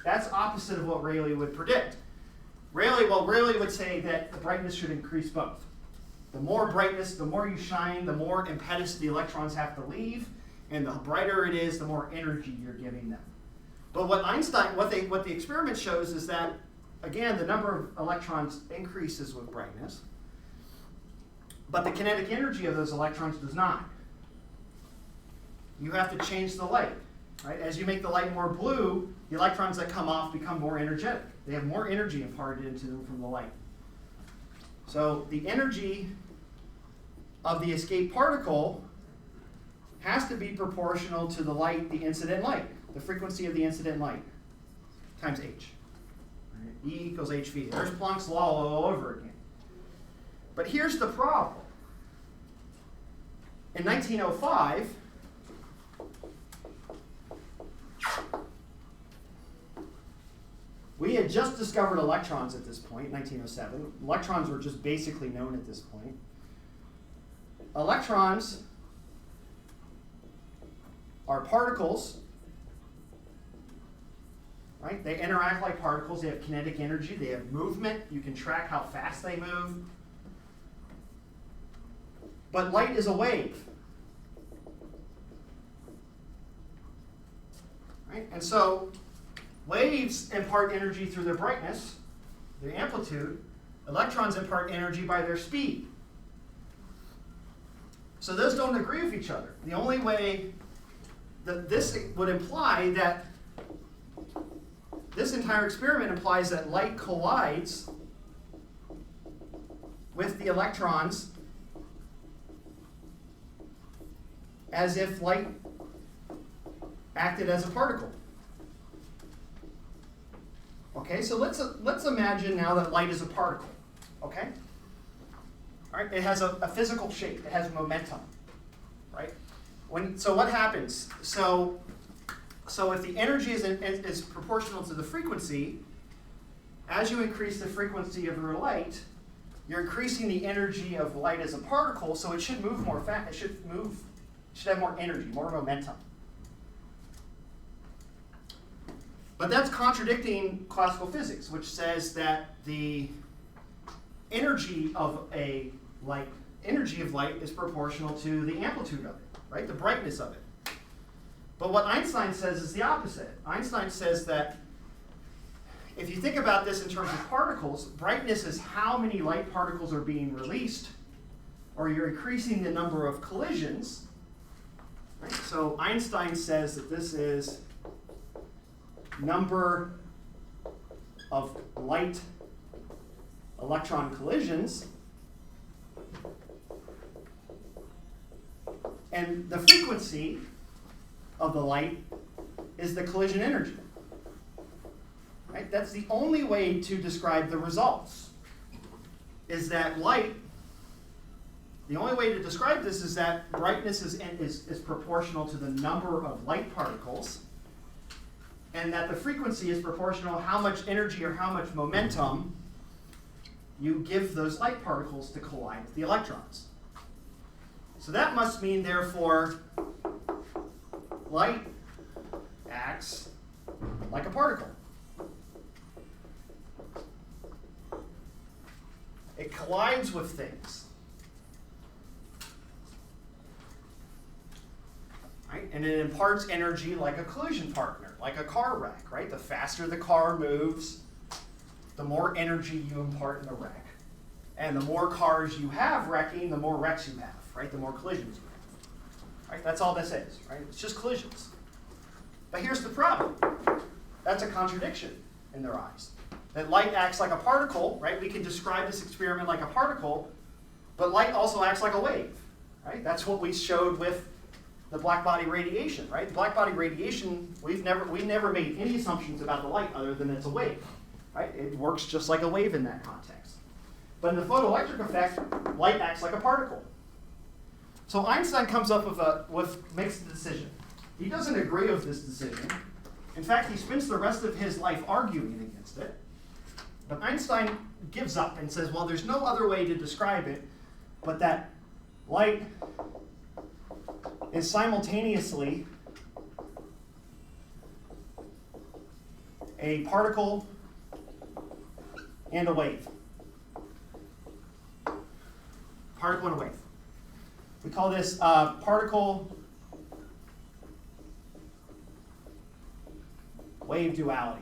That's opposite of what Rayleigh would predict. Rayleigh would say that the brightness should increase both. The more brightness, the more you shine, the more impetus the electrons have to leave, and the brighter it is, the more energy you're giving them. But what the experiment shows is that, again, the number of electrons increases with brightness, but the kinetic energy of those electrons does not. You have to change the light. Right? As you make the light more blue, the electrons that come off become more energetic. They have more energy imparted into them from the light. So the energy of the escape particle has to be proportional to the light, the incident light, the frequency of the incident light, times h. Right? E equals hv. There's Planck's law all over again. But here's the problem. In 1905, we had just discovered electrons at this point, 1907. Electrons were just basically known at this point. Electrons are particles, right? They interact like particles. They have kinetic energy. They have movement. You can track how fast they move. But light is a wave. Right? And so waves impart energy through their brightness, their amplitude. Electrons impart energy by their speed. So those don't agree with each other. The only way that this would imply that this entire experiment implies that light collides with the electrons as if light acted as a particle. Okay, so let's imagine now that light is a particle. Okay? All right, it has a physical shape. It has momentum. Right? So what happens? So if the energy is proportional to the frequency, as you increase the frequency of your light, you're increasing the energy of light as a particle, so it should move more fast. It should have more energy, more momentum. But that's contradicting classical physics, which says that the energy of light is proportional to the amplitude of it, right? The brightness of it. But what Einstein says is the opposite. Einstein says that if you think about this in terms of particles, brightness is how many light particles are being released, or you're increasing the number of collisions. Right? So Einstein says that this is number of light electron collisions, and the frequency of the light is the collision energy. Right? That's the only way to describe the results, is that light, the only way to describe this is that brightness is proportional to the number of light particles, and that the frequency is proportional to how much energy or how much momentum you give those light particles to collide with the electrons. So that must mean, therefore, light acts like a particle. It collides with things. Right? And it imparts energy like a collision partner, like a car wreck, right? The faster the car moves, the more energy you impart in the wreck. And the more cars you have wrecking, the more wrecks you have, right? The more collisions you have. Right? That's all this is, right? It's just collisions. But here's the problem. That's a contradiction in their eyes. That light acts like a particle, right? We can describe this experiment like a particle, but light also acts like a wave, right? That's what we showed with the blackbody radiation, right? Blackbody radiation, we never made any assumptions about the light other than it's a wave, right? It works just like a wave in that context. But in the photoelectric effect, light acts like a particle. So Einstein comes up makes the decision. He doesn't agree with this decision. In fact, he spends the rest of his life arguing against it. But Einstein gives up and says, well, there's no other way to describe it but that light is simultaneously a particle and a wave. Particle and a wave. We call this particle wave duality.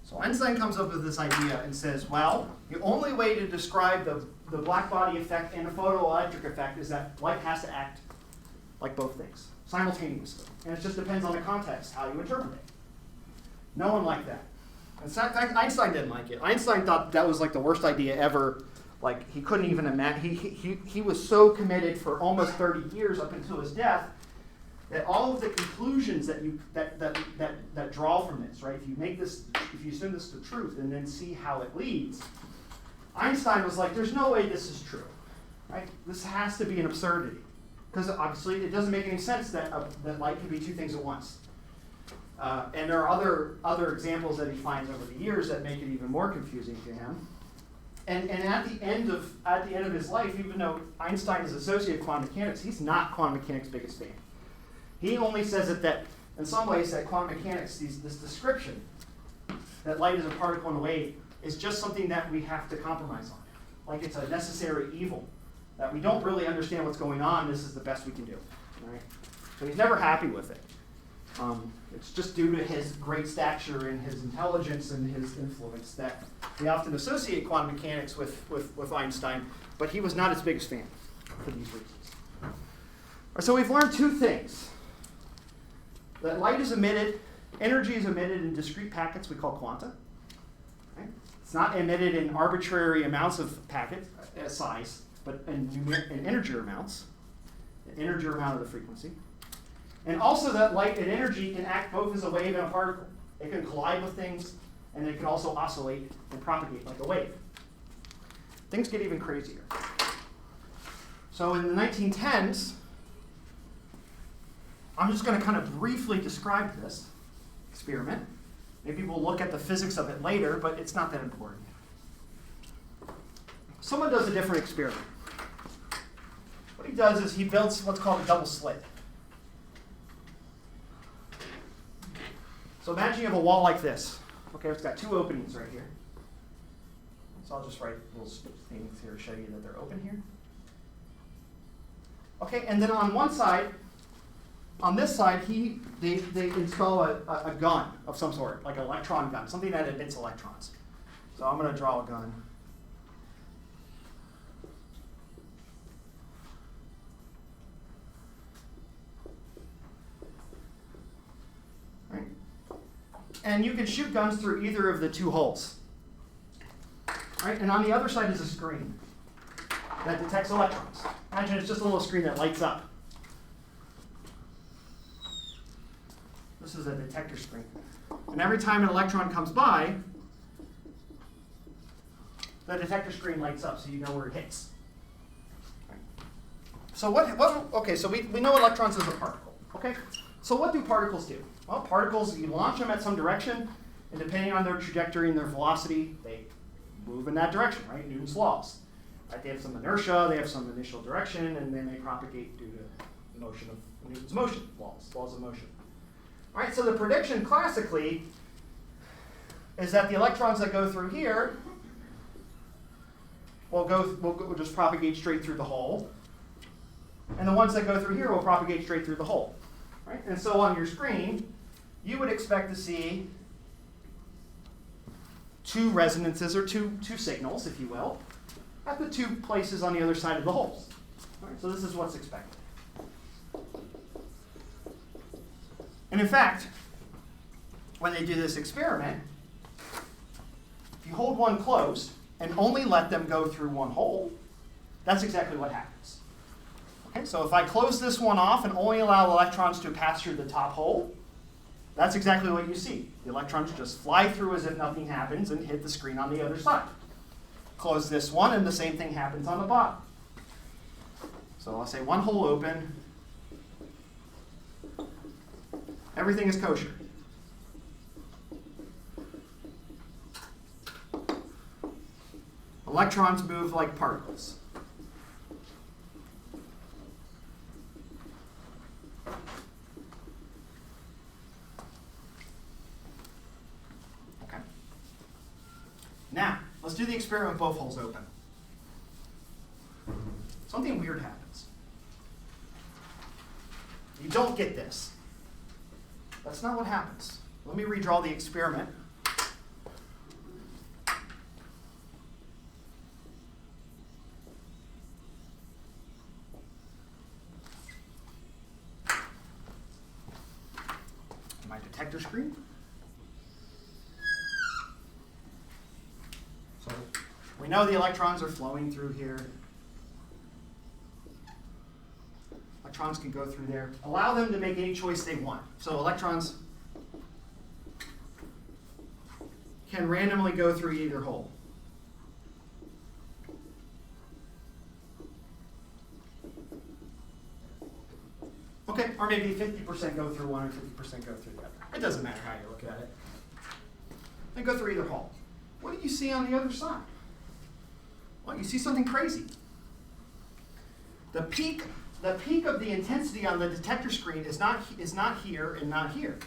So Einstein comes up with this idea and says, well, the only way to describe the blackbody effect and the photoelectric effect is that light has to act like both things simultaneously. And it just depends on the context, how you interpret it. No one liked that. In fact, Einstein didn't like it. Einstein thought that was like the worst idea ever. Like, he couldn't even imagine. He was so committed for almost 30 years up until his death that all of the conclusions that draw from this, right? If you assume this is the truth and then see how it leads, Einstein was like, there's no way this is true, right? This has to be an absurdity. Because obviously it doesn't make any sense that light can be two things at once. And there are other examples that he finds over the years that make it even more confusing to him. And at the end of his life, even though Einstein is associated with quantum mechanics, he's not quantum mechanics' biggest fan. He only says that in some ways that quantum mechanics, this description that light is a particle and a wave, is just something that we have to compromise on. Like it's a necessary evil. That we don't really understand what's going on, this is the best we can do. Right? So he's never happy with it. It's just due to his great stature and his intelligence and his influence that we often associate quantum mechanics with Einstein, but he was not his biggest fan for these reasons. So we've learned two things. That light is emitted, energy is emitted in discrete packets we call quanta. Right? It's not emitted in arbitrary amounts of packet size, but in integer amounts, the integer amount of the frequency. And also that light and energy can act both as a wave and a particle. It can collide with things, and it can also oscillate and propagate like a wave. Things get even crazier. So in the 1910s, I'm just going to kind of briefly describe this experiment. Maybe we'll look at the physics of it later, but it's not that important. Someone does a different experiment. What he does is he builds what's called a double slit. So imagine you have a wall like this. Okay, it's got two openings right here. So I'll just write little things here to show you that they're open here. Okay, and then on one side, on this side, they install a gun of some sort, like an electron gun, something that emits electrons. So I'm going to draw a gun. Right. And you can shoot guns through either of the two holes. Right? And on the other side is a screen that detects electrons. Imagine it's just a little screen that lights up. This is a detector screen. And every time an electron comes by, the detector screen lights up so you know where it hits. Right. So okay, so we know electrons is a particle. Okay? So what do particles do? Well, particles, you launch them at some direction, and depending on their trajectory and their velocity, they move in that direction, right? Newton's laws. Right? They have some inertia, they have some initial direction, and then they propagate due to motion of Newton's motion laws of motion. All right, so the prediction classically is that the electrons that go through here will just propagate straight through the hole, and the ones that go through here will propagate straight through the hole. Right? And so on your screen, you would expect to see two resonances or two signals, if you will, at the two places on the other side of the holes. All right, so this is what's expected. And in fact, when they do this experiment, if you hold one closed and only let them go through one hole, that's exactly what happens. Okay, so if I close this one off and only allow electrons to pass through the top hole, that's exactly what you see. The electrons just fly through as if nothing happens and hit the screen on the other side. Close this one and the same thing happens on the bottom. So I'll say one hole open. Everything is kosher. Electrons move like particles. Okay. Now, let's do the experiment with both holes open. Something weird happens. You don't get this. That's not what happens. Let me redraw the experiment. detector screen. So we know the electrons are flowing through here. Electrons can go through there. Allow them to make any choice they want. So electrons can randomly go through either hole. Okay, or maybe 50% go through one and 50% go through the other. It doesn't matter how you look at it. They go through either hole. What do you see on the other side? Well, you see something crazy. The peak of the intensity on the detector screen is not here and not here,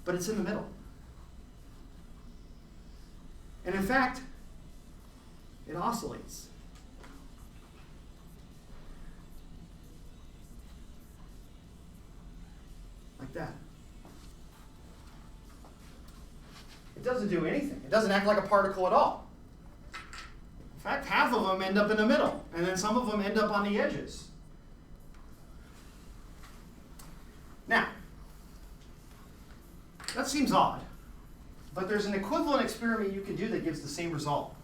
but it's in the middle. And in fact, it oscillates. Like that. It doesn't do anything. It doesn't act like a particle at all. In fact, half of them end up in the middle, and then some of them end up on the edges. Now, that seems odd, but there's an equivalent experiment you can do that gives the same result.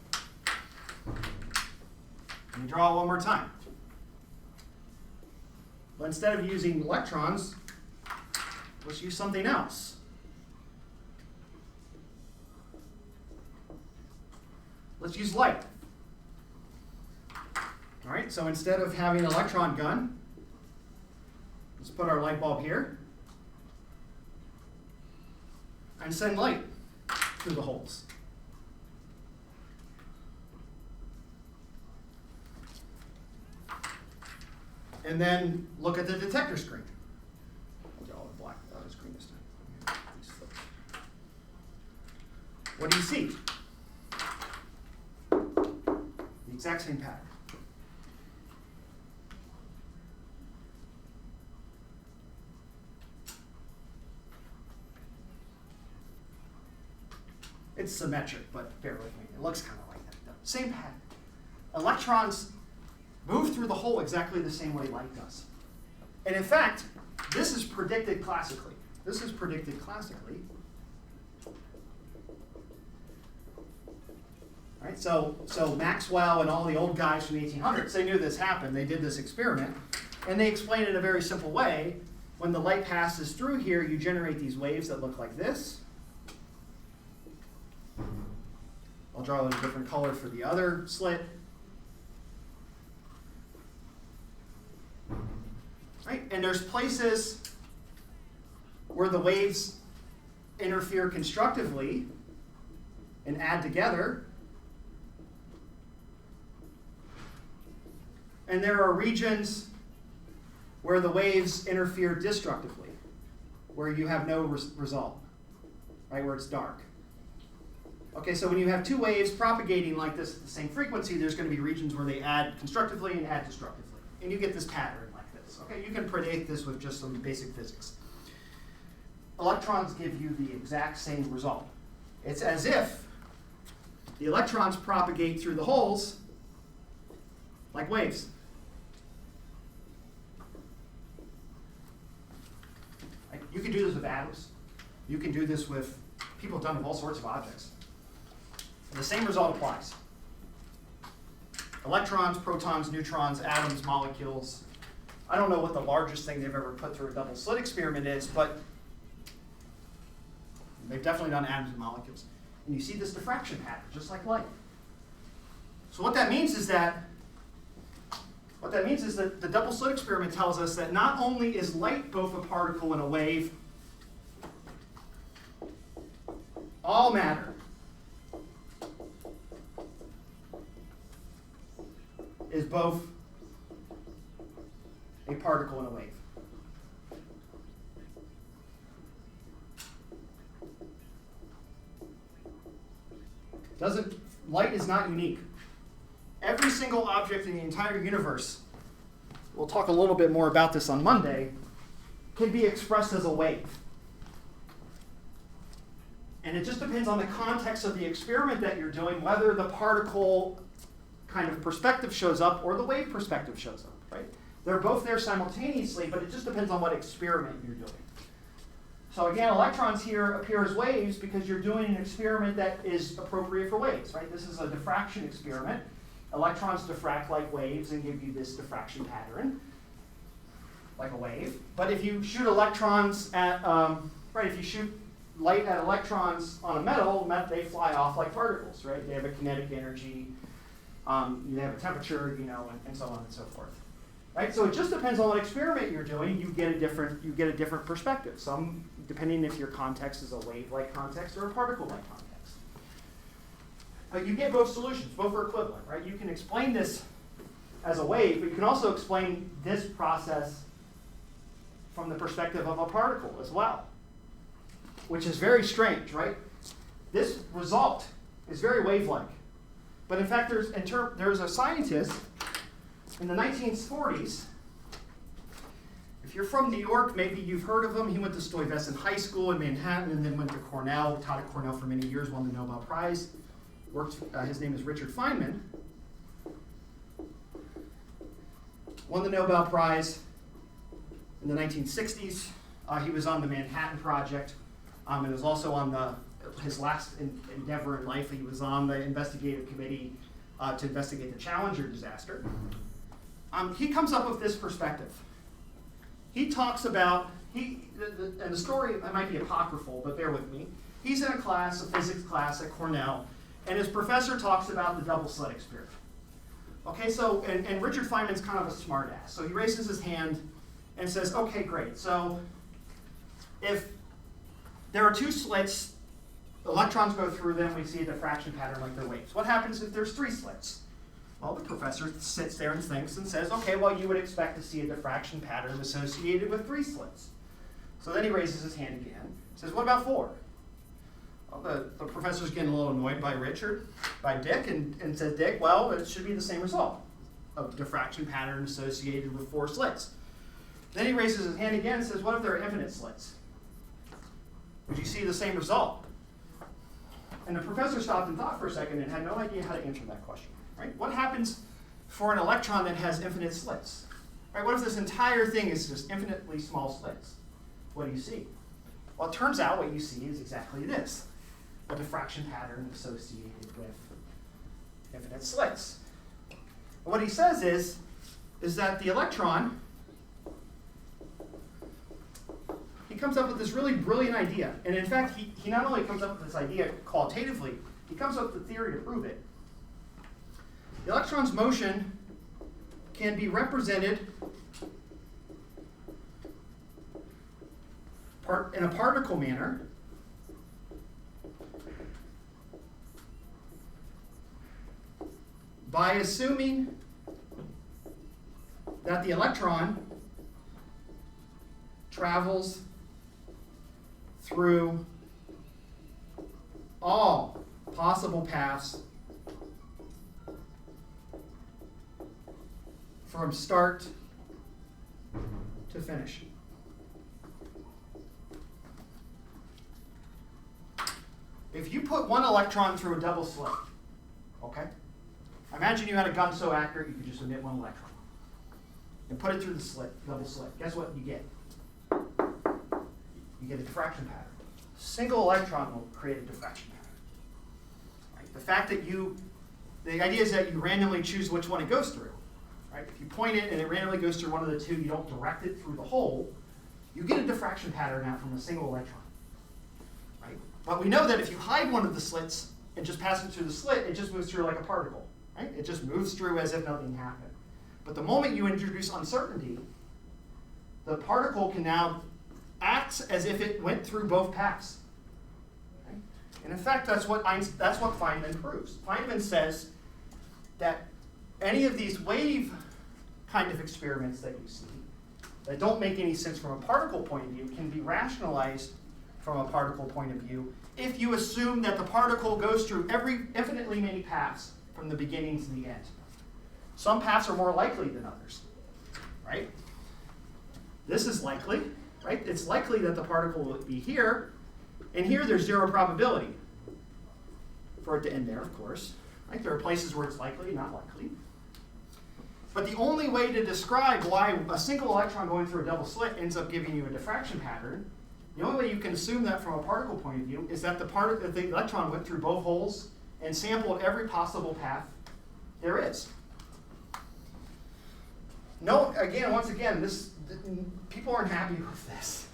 Let me draw it one more time. But instead of using electrons, let's use something else. Let's use light. All right, so instead of having an electron gun, let's put our light bulb here and send light through the holes. And then look at the detector screen. I'll draw a black screen this time. What do you see? The exact same pattern. It's symmetric, but bear with me. It looks kind of like that, though. Same pattern. Electrons move through the hole exactly the same way light does. And in fact, this is predicted classically. This is predicted classically. Right? So Maxwell and all the old guys from the 1800s, they knew this happened. They did this experiment. And they explained it in a very simple way. When the light passes through here, you generate these waves that look like this. I'll draw a different color for the other slit. Right? And there's places where the waves interfere constructively and add together. And there are regions where the waves interfere destructively, where you have no result, right? Where it's dark. Okay, so when you have two waves propagating like this at the same frequency, there's going to be regions where they add constructively and add destructively. And you get this pattern like this. Okay, you can predict this with just some basic physics. Electrons give you the exact same result. It's as if the electrons propagate through the holes like waves. You can do this with atoms. You can do this with, people have done it with all sorts of objects. The same result applies. Electrons, protons, neutrons, atoms, molecules. I don't know what the largest thing they've ever put through a double slit experiment is, but they've definitely done atoms and molecules. And you see this diffraction pattern, just like light. So what that means is that the double slit experiment tells us that not only is light both a particle and a wave, all matter is both a particle and a wave. Light is not unique. Every single object in the entire universe, we'll talk a little bit more about this on Monday, can be expressed as a wave. And it just depends on the context of the experiment that you're doing, whether the particle kind of perspective shows up or the wave perspective shows up, right? They're both there simultaneously, but it just depends on what experiment you're doing. So again, electrons here appear as waves because you're doing an experiment that is appropriate for waves, right? This is a diffraction experiment. Electrons diffract like waves and give you this diffraction pattern, like a wave. But if you shoot electrons at, if you shoot light at electrons on a metal, they fly off like particles, right? They have a kinetic energy, they have a temperature, and so on and so forth. Right? So it just depends on what experiment you're doing. You get a different perspective. Some, depending if your context is a wave-like context or a particle-like context. You get both solutions. Both are equivalent, right? You can explain this as a wave, but you can also explain this process from the perspective of a particle as well, which is very strange, right? This result is very wave-like, but in fact, there's a scientist in the 1940s. If you're from New York, maybe you've heard of him. He went to Stuyvesant High School in Manhattan and then went to Cornell, taught at Cornell for many years, won the Nobel Prize. His name is Richard Feynman. Won the Nobel Prize in the 1960s. He was on the Manhattan Project, and was also on his last endeavor in life. He was on the investigative committee to investigate the Challenger disaster. He comes up with this perspective. He talks about, and the story might be apocryphal, but bear with me. He's in a physics class at Cornell, and his professor talks about the double slit experiment. Okay, so, and Richard Feynman's kind of a smart ass. So he raises his hand and says, okay, great. So if there are two slits, electrons go through them, we see a diffraction pattern like they're waves. What happens if there's three slits? Well, the professor sits there and thinks and says, okay, well, you would expect to see a diffraction pattern associated with three slits. So then he raises his hand again, says, what about four? Well, the professor's getting a little annoyed by Dick, and says, Dick, well, it should be the same result, a diffraction pattern associated with four slits. Then he raises his hand again and says, what if there are infinite slits? Would you see the same result? And the professor stopped and thought for a second and had no idea how to answer that question. Right? What happens for an electron that has infinite slits? Right? What if this entire thing is just infinitely small slits? What do you see? Well, it turns out what you see is exactly this, a diffraction pattern associated with infinite slits. And what he says is that the electron, he comes up with this really brilliant idea. And in fact, he not only comes up with this idea qualitatively, he comes up with a theory to prove it. The electron's motion can be represented in a particle manner by assuming that the electron travels through all possible paths from start to finish. If you put one electron through a double slit, okay? Imagine you had a gun so accurate you could just emit one electron and put it through the double slit. Guess what you get? You get a diffraction pattern. A single electron will create a diffraction pattern. Right? The fact that the idea is that you randomly choose which one it goes through. Right? If you point it and it randomly goes through one of the two, you don't direct it through the hole, you get a diffraction pattern out from a single electron. Right? But we know that if you hide one of the slits and just pass it through the slit, it just moves through like a particle. Right? It just moves through as if nothing happened. But the moment you introduce uncertainty, the particle can now act as if it went through both paths. Okay? And in fact, that's what Feynman proves. Feynman says that any of these wave kind of experiments that you see that don't make any sense from a particle point of view can be rationalized from a particle point of view if you assume that the particle goes through infinitely many paths from the beginning to the end. Some paths are more likely than others, right? This is likely, right? It's likely that the particle will be here, and here there's zero probability for it to end there, of course. Right? There are places where it's likely, not likely. But the only way to describe why a single electron going through a double slit ends up giving you a diffraction pattern The only way you can assume that from a particle point of view is that the electron went through both holes and sampled every possible path there is. No, once again, people aren't happy with this,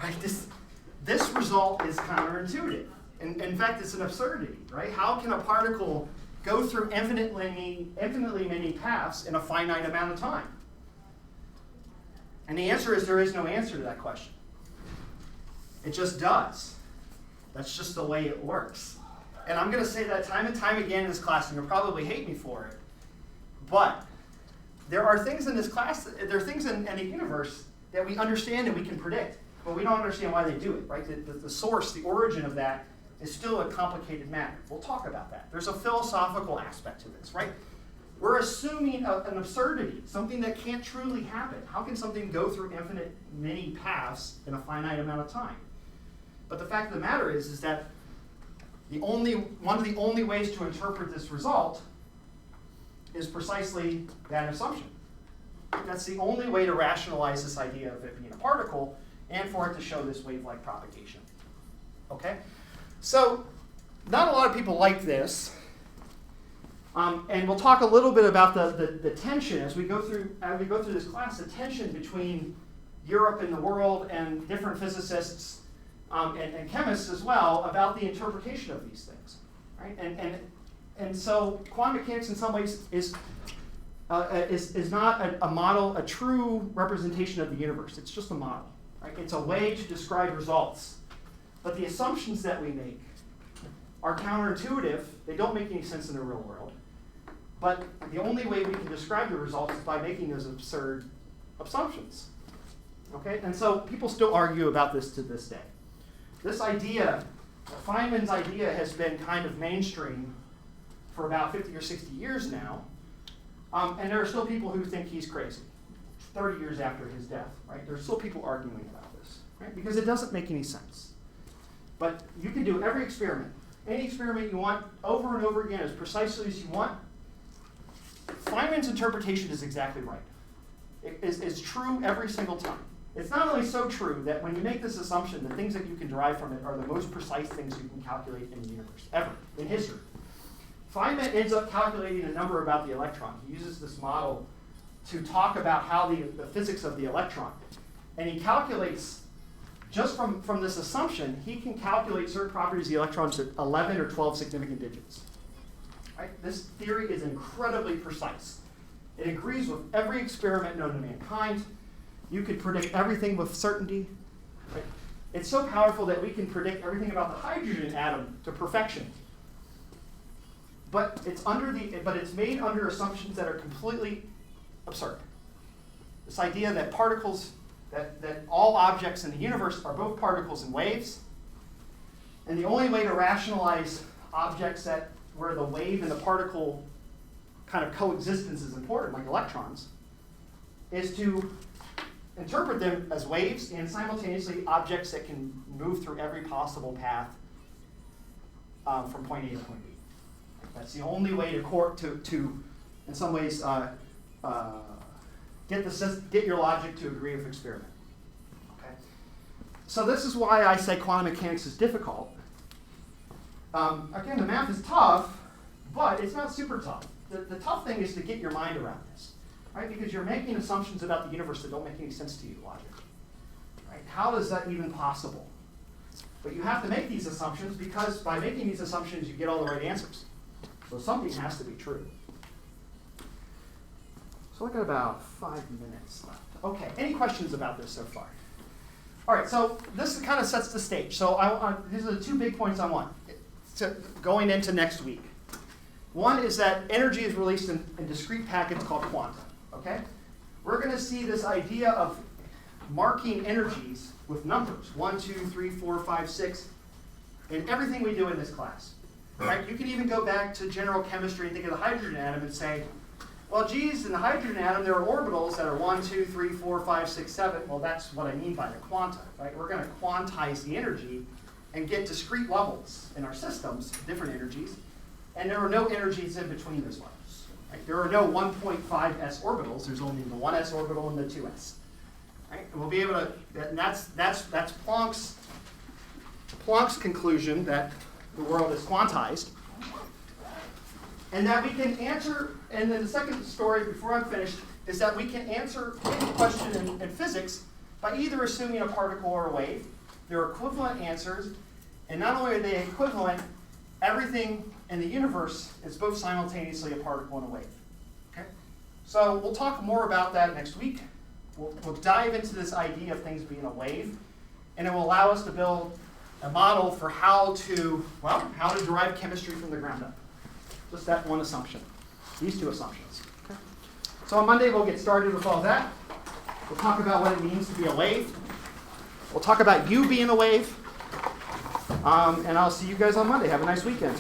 right? This result is counterintuitive. In fact, it's an absurdity, right? How can a particle go through infinitely many paths in a finite amount of time? And the answer is there is no answer to that question. It just does. That's just the way it works. And I'm going to say that time and time again in this class, and you'll probably hate me for it. But there are things in this class, there are things in the universe that we understand and we can predict, but we don't understand why they do it, right? The source, the origin of that is still a complicated matter. We'll talk about that. There's a philosophical aspect to this, right? We're assuming an absurdity, something that can't truly happen. How can something go through infinite many paths in a finite amount of time? But the fact of the matter is that one of the only ways to interpret this result is precisely that assumption. That's the only way to rationalize this idea of it being a particle and for it to show this wave-like propagation. Okay? So, not a lot of people like this. And we'll talk a little bit about the tension as we go through this class, the tension between Europe and the world and different physicists and chemists as well about the interpretation of these things, right? And so quantum mechanics in some ways is not a model, a true representation of the universe. It's just a model, right? It's a way to describe results. But the assumptions that we make are counterintuitive. They don't make any sense in the real world. But the only way we can describe the results is by making those absurd assumptions. Okay? And so people still argue about this to this day. This idea, Feynman's idea, has been kind of mainstream for about 50 or 60 years now. And there are still people who think he's crazy, 30 years after his death, right? There's still people arguing about this, right? Because it doesn't make any sense. But you can do every experiment, any experiment you want, over and over again, as precisely as you want. Feynman's interpretation is exactly right. It's true every single time. It's not only so true that when you make this assumption, the things that you can derive from it are the most precise things you can calculate in the universe, ever, in history. Feynman ends up calculating a number about the electron. He uses this model to talk about how the physics of the electron. And he calculates, just from this assumption, he can calculate certain properties of the electron to 11 or 12 significant digits. Right? This theory is incredibly precise. It agrees with every experiment known to mankind. You could predict everything with certainty. Right? It's so powerful that we can predict everything about the hydrogen atom to perfection. But it's made under assumptions that are completely absurd. This idea that particles, that all objects in the universe are both particles and waves, and the only way to rationalize objects where the wave and the particle kind of coexistence is important, like electrons, is to interpret them as waves and simultaneously objects that can move through every possible path from point A to point B. That's the only way to in some ways, get your logic to agree with experiment. Okay? So this is why I say quantum mechanics is difficult. Again, the math is tough, but it's not super tough. The tough thing is to get your mind around this, right? Because you're making assumptions about the universe that don't make any sense to you logically. Right? How is that even possible? But you have to make these assumptions because by making these assumptions, you get all the right answers. So something has to be true. So look at about 5 minutes left. Okay, any questions about this so far? All right, so this kind of sets the stage. So these are the 2 big points I want going into next week. One is that energy is released in discrete packets called quanta. Okay? We're going to see this idea of marking energies with numbers, 1, 2, 3, 4, 5, 6, in everything we do in this class. Right? You can even go back to general chemistry and think of the hydrogen atom and say, well, geez, in the hydrogen atom, there are orbitals that are 1, 2, 3, 4, 5, 6, 7. Well, that's what I mean by the quanta. Right? We're going to quantize the energy and get discrete levels in our systems, different energies, and there are no energies in between those levels. Right? There are no 1.5 s orbitals. There's only the 1s orbital and the 2s. Right? And we'll be able to. That's Planck's Planck's conclusion that the world is quantized, and that we can answer, and then the second story before I'm finished, is that we can answer any question in physics by either assuming a particle or a wave. They're equivalent answers, and not only are they equivalent, everything in the universe is both simultaneously a particle and a wave. Okay? So we'll talk more about that next week. We'll dive into this idea of things being a wave, and it will allow us to build a model for how to derive chemistry from the ground up. Just that one assumption, these two assumptions. Okay? So on Monday, we'll get started with all that. We'll talk about what it means to be a wave. We'll talk about you being a wave. And I'll see you guys on Monday. Have a nice weekend.